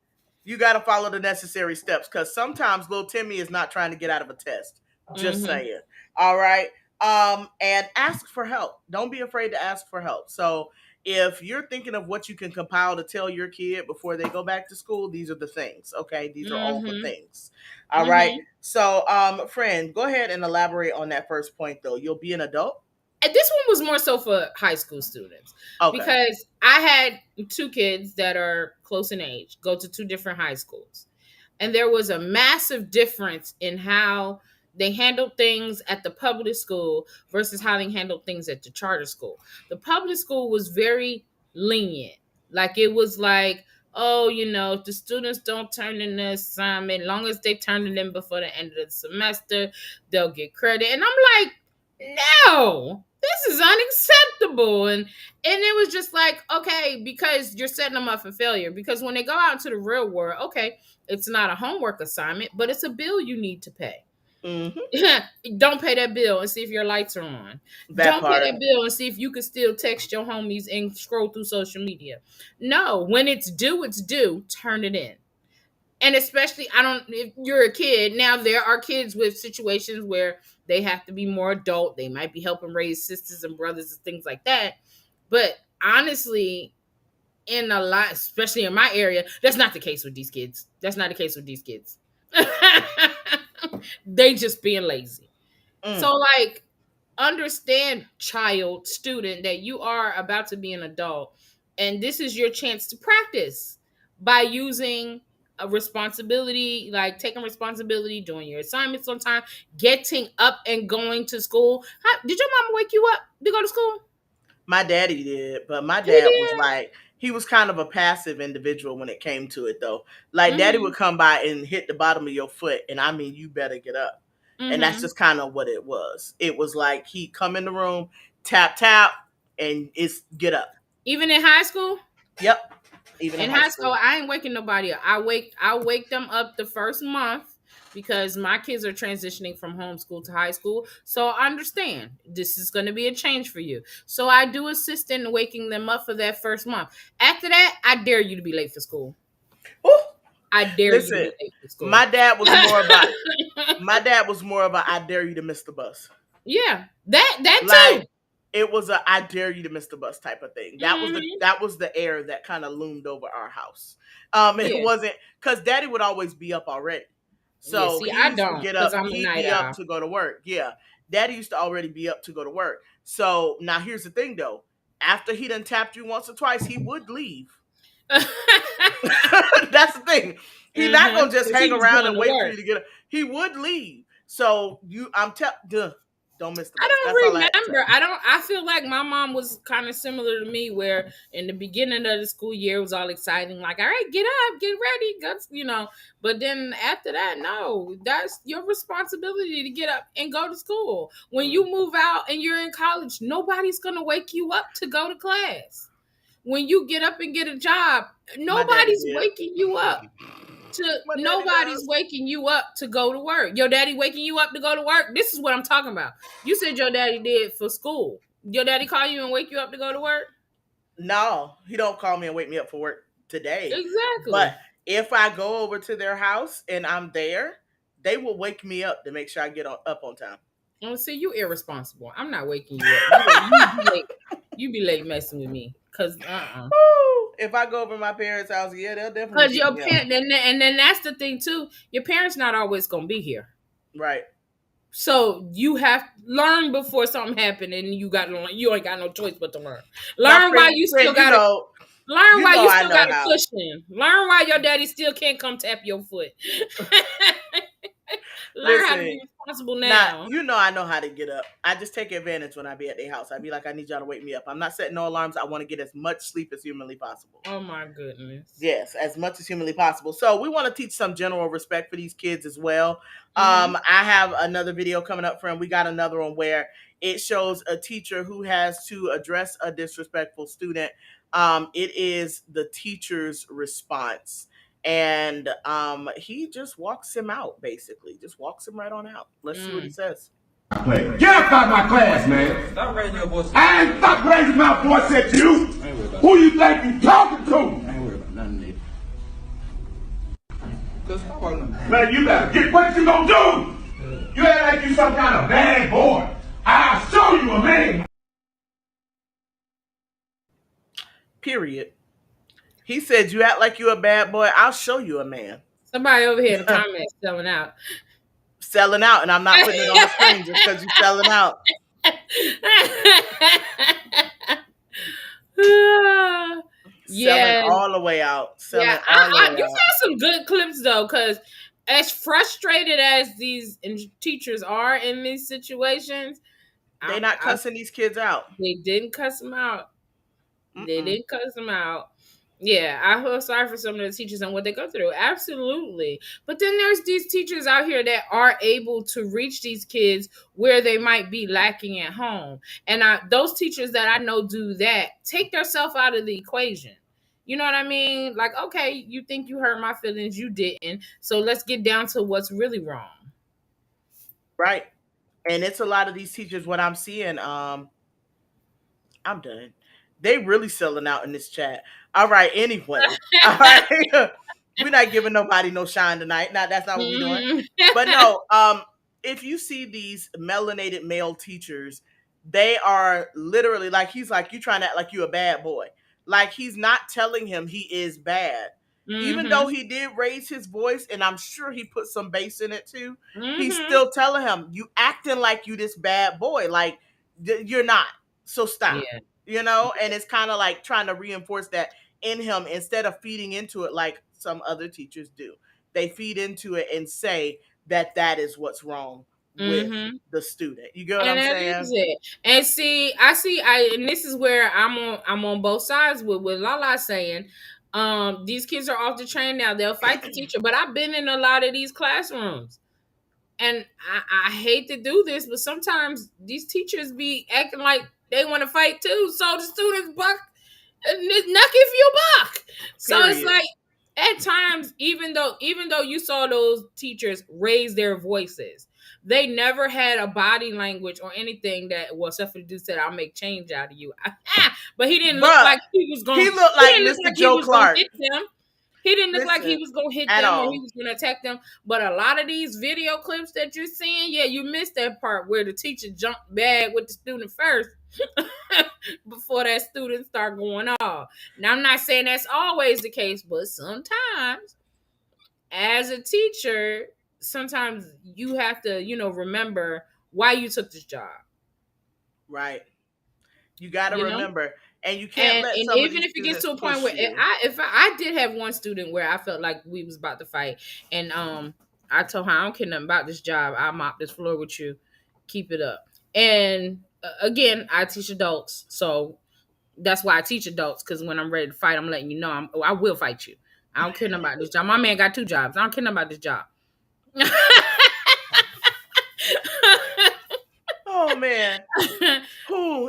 You got to follow the necessary steps because sometimes little Timmy is not trying to get out of a test. Just saying. All right. And ask for help. Don't be afraid to ask for help. So if you're thinking of what you can compile to tell your kid before they go back to school, these are the things. Okay. These are all the things. All right. So, friend, go ahead and elaborate on that first point though. You'll be an adult. And this one was more so for high school students. Okay. Because I had 2 kids that are close in age, go to 2 different high schools. And there was a massive difference in how they handled things at the public school versus how they handled things at the charter school. The public school was very lenient. Like it was like, oh, you know, if the students don't turn in the assignment, as long as they turn it in before the end of the semester, they'll get credit. And I'm like, no, this is unacceptable. And it was just like, okay, because you're setting them up for failure. Because when they go out into the real world, okay, it's not a homework assignment, but it's a bill you need to pay. Don't pay that bill and see if your lights are on. Don't pay that bill and see if you can still text your homies and scroll through social media. No, when it's due, turn it in. And especially, if you're a kid, now there are kids with situations where they have to be more adult. They might be helping raise sisters and brothers and things like that. But honestly, in a lot, especially in my area, that's not the case with these kids. They just being lazy. So like, understand, child, student, that you are about to be an adult. And this is your chance to practice by using a responsibility, like taking responsibility, doing your assignments on time, getting up and going to school. Did your mama wake you up to go to school? My daddy did, but my dad was like, he was kind of a passive individual when it came to it though. Like daddy would come by and hit the bottom of your foot and I mean, you better get up. And that's just kind of what it was. It was like he'd come in the room, tap, tap, and it's get up. Even in high school? Yep. Even in high school, I ain't waking nobody up. I wake them up the first month because my kids are transitioning from homeschool to high school. So I understand this is going to be a change for you. So I do assist in waking them up for that first month. After that, I dare you to be late for school. Ooh. I dare you to be late for school. My dad was more about I dare you to miss the bus. Yeah, that too. Like, it was a I dare you to miss the bus type of thing. That was the air that kind of loomed over our house. It wasn't because daddy would always be up already. So I don't get up. I'm He'd be up to go to work. Yeah. Daddy used to already be up to go to work. So now here's the thing though. After he done tapped you once or twice, he would leave. That's the thing. He's not gonna just hang around and wait for you to get up. He would leave. So don't miss the bus. I don't remember. I feel like my mom was kind of similar to me, where in the beginning of the school year it was all exciting, like, all right, get up, get ready, go, But then after that, no, that's your responsibility to get up and go to school. When you move out and you're in college, nobody's gonna wake you up to go to class. When you get up and get a job, nobody's waking you up. Nobody's waking you up to go to work. Your daddy waking you up to go to work. This is what I'm talking about. You said your daddy did for school. Your daddy call you and wake you up to go to work? No, he don't call me and wake me up for work today. Exactly. But if I go over to their house and I'm there, they will wake me up to make sure I get up on time. Oh, see, you irresponsible. I'm not waking you up. You be late messing with me. Cause if I go over to my parents' house, they'll definitely. Because your parents, and then that's the thing too. Your parents not always gonna be here, right? So you have to learn before something happened, and you ain't got no choice but to learn. Learn why you still got a cushion. Learn why your daddy still can't come tap your foot. Learn how to be responsible now. I know how to get up. I just take advantage when I be at their house. I be like, I need y'all to wake me up. I'm not setting no alarms. I want to get as much sleep as humanly possible. Oh my goodness. Yes, as much as humanly possible. So we want to teach some general respect for these kids as well. I have another video coming up, friend. We got another one where it shows a teacher who has to address a disrespectful student. It is the teacher's response. And he just walks him out, basically. Just walks him right on out. Let's see what he says. Get up out of my class, man. Stop raising your voice. I ain't stop raising my voice at you. Who you think you talking to? I ain't worried about nothing, nigga. Man, you better get what you gonna do. You act like you some kind of bad boy. I'll show you a man. Period. He said, "You act like you a bad boy. I'll show you a man." Somebody over here in the comments selling out. Selling out, and I'm not putting it on the screen just because you're selling out. Yeah, Selling all the way out. Selling yeah. all the way You out. found some good clips though, because as frustrated as these teachers are in these situations, They not cussing these kids out. They didn't cuss them out. Mm-mm. They didn't cuss them out. Yeah, I feel sorry for some of the teachers and what they go through. Absolutely. But then there's these teachers out here that are able to reach these kids where they might be lacking at home. And those teachers that I know do that, take themselves out of the equation. You know what I mean? Like, okay, you think you hurt my feelings, you didn't. So let's get down to what's really wrong. Right. And it's a lot of these teachers, what I'm seeing, I'm done. They really selling out in this chat. All right, anyway. All right. We're not giving nobody no shine tonight. Now that's not what we're doing. But no, if you see these melanated male teachers, they are literally like, he's like, you trying to act like you a bad boy. Like, he's not telling him he is bad. Even though he did raise his voice, and I'm sure he put some bass in it too, he's still telling him, you acting like you this bad boy. Like, you're not. So stop. Yeah. You know? And it's kind of like trying to reinforce that in him instead of feeding into it like some other teachers do. They feed into it and say that is what's wrong with the student. You get what I'm saying? Is it. And see, and this is where I'm on both sides with Lala saying, these kids are off the train now. They'll fight the teacher. But I've been in a lot of these classrooms. And I hate to do this, but sometimes these teachers be acting like they want to fight too. So the students buck and knock if you buck. So it's like, at times, even though you saw those teachers raise their voices, they never had a body language or anything that, well, except for the dude said, "I'll make change out of you." But he didn't look like he was going. He looked like Mr. Joe Clark. He didn't look like he was going to hit them or he was going to attack them. But a lot of these video clips that you're seeing, yeah, you missed that part where the teacher jumped back with the student first before that student start going off. Now, I'm not saying that's always the case, but sometimes as a teacher, sometimes you have to, remember why you took this job. Right. You got to remember. And you can't let and even if it gets to a point where if I did have one student where I felt like we was about to fight, and I told her, I don't care nothing about this job. I'll mop this floor with you. Keep it up. And again, I teach adults, so that's why I teach adults, because when I'm ready to fight, I'm letting you know I will fight you. I don't care nothing about this job. My man got 2 jobs. I don't care nothing about this job. Oh man.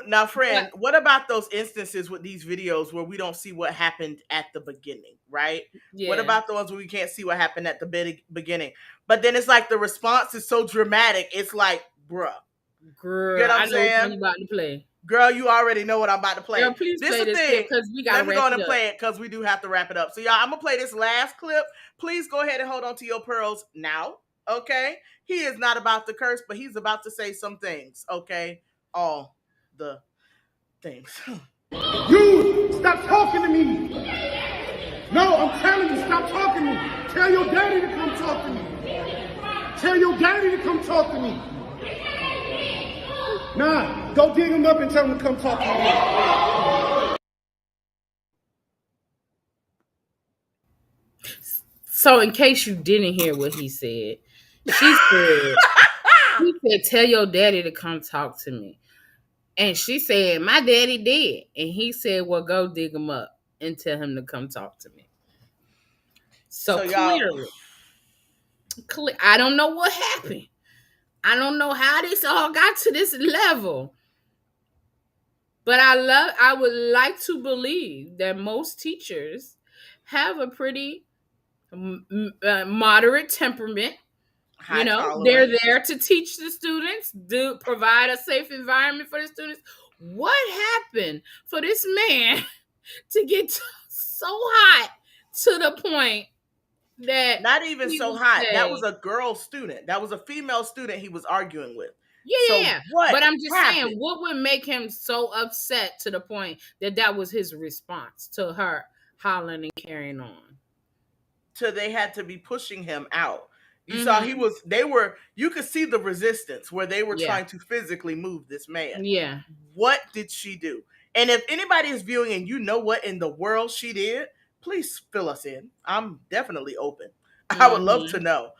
Now, friend, what about those instances with these videos where we don't see what happened at the beginning, right? Yeah. What about the ones where we can't see what happened at the beginning? But then it's like the response is so dramatic. It's like, bruh. Girl, you know what I'm saying? What I'm about to play. Girl, you already know what I'm about to play. Girl, please this play is the this thing. Because we gotta wrap it up. Play it because we do have to wrap it up. So y'all, I'm gonna play this last clip. Please go ahead and hold on to your pearls now. Okay? He is not about to curse, but he's about to say some things. Okay? All the things. You stop talking to me. No, I'm telling you, stop talking to me. Tell your daddy to come talk to me. Tell your daddy to come talk to me. Nah, go dig him up and tell him to come talk to me. So in case you didn't hear what he said, he said, tell your daddy to come talk to me. And she said, my daddy did. And he said, well, go dig him up and tell him to come talk to me. So clearly, I don't know what happened. I don't know how this all got to this level. But I would like to believe that most teachers have a pretty moderate temperament. High tolerance. They're there to teach the students, provide a safe environment for the students. What happened for this man to get so hot to the point that Not even he so would hot. That was say, a girl student. That was a female student he was arguing with. yeah, So yeah, yeah. what But I'm just saying, happened? what would make him so upset to the point that that was his response to her hollering and carrying on? Till they had to be pushing him out. You saw Mm-hmm. you could see the resistance where they were Yeah. trying to physically move this man. Yeah. What did she do? And if anybody is viewing and you know what in the world she did, please fill us in. I'm definitely open. I would love to Mm-hmm. know.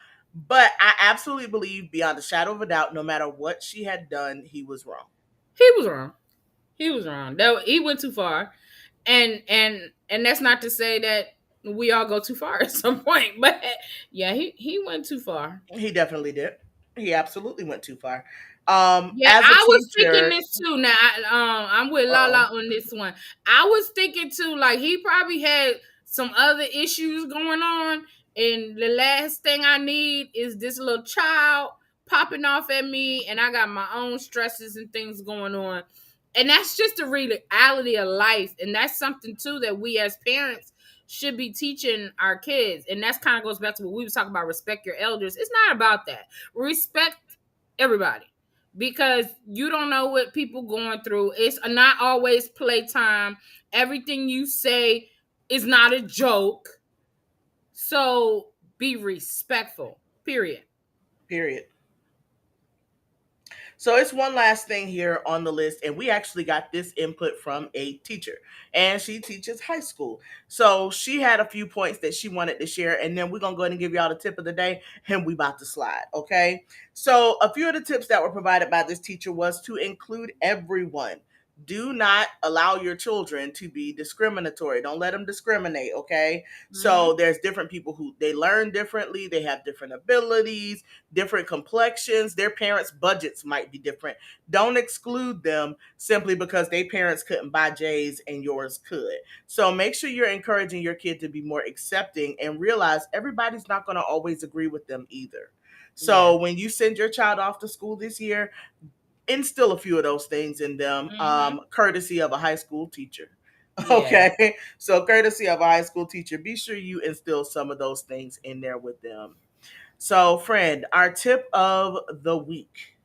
But I absolutely believe beyond a shadow of a doubt, no matter what she had done, he was wrong. He was wrong. He was wrong. That he went too far. And that's not to say that we all go too far at some point, but yeah, he went too far. He definitely did. He absolutely went too far. Yeah, As a I was thinking teacher, this too. Now, I'm with uh-oh. Lala on this one. I was thinking too, like he probably had some other issues going on, and the last thing I need is this little child popping off at me, and I got my own stresses and things going on, and that's just the reality of life, and that's something too that we as parents should be teaching our kids, and that's kind of goes back to what we was talking about: respect your elders. It's not about that. Respect everybody, because you don't know what people going through. It's not always playtime. Everything you say is not a joke. So be respectful. Period. Period. So it's one last thing here on the list, and we actually got this input from a teacher, and she teaches high school. So she had a few points that she wanted to share, and then we're gonna go ahead and give y'all the tip of the day, and we about to slide. Okay. So a few of the tips that were provided by this teacher was to include everyone. Do not allow your children to be discriminatory. Don't let them discriminate. Okay. Mm-hmm. So there's different people who they learn differently, they have different abilities, different complexions, their parents' budgets might be different. Don't exclude them simply because their parents couldn't buy J's and yours could. So make sure you're encouraging your kid to be more accepting and realize everybody's not going to always agree with them either. Yeah. So when you send your child off to school this year, instill a few of those things in them, Mm-hmm. courtesy of a high school teacher. Yeah. Okay. So courtesy of a high school teacher, be sure you instill some of those things in there with them. So, friend, our tip of the week.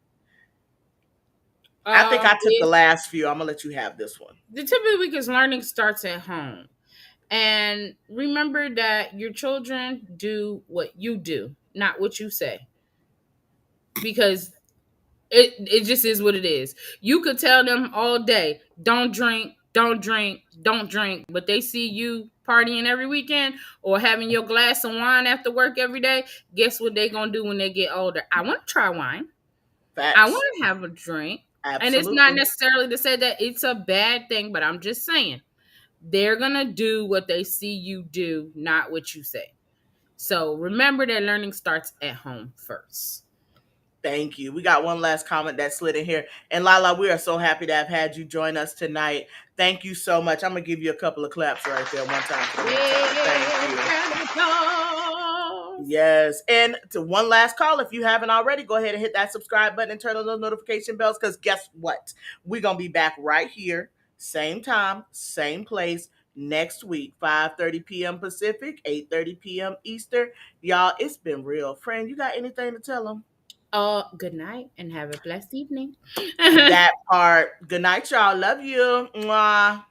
I think I took the Is last few. I'm gonna let you have this one. the tip of the week is learning starts at home. And remember that your children do what you do, not what you say. Because it just is what it is. You could tell them all day, don't drink, don't drink, don't drink, but they see you partying every weekend or having your glass of wine after work every day. Guess what they gonna do when they get older? I want to try wine. I want Facts. to have a drink. And it's not Absolutely. necessarily to say that it's a bad thing, but I'm just saying they're gonna do what they see you do, not what you say. So remember that learning starts at home first. Thank you. We got one last comment that slid in here. And Lala, we are so happy to have had you join us tonight. Thank you so much. I'm going to give you a couple of claps right there one time for the one time. Thank you. Yes. And to one last call, if you haven't already, go ahead and hit that subscribe button and turn on those notification bells, because guess what? We're going to be back right here, same time, same place, next week, 5:30 p.m. Pacific, 8:30 p.m. Eastern. Y'all, it's been real. Friend, you got anything to tell them? Good night and have a blessed evening. That part. Good night, y'all. Love you. Mwah.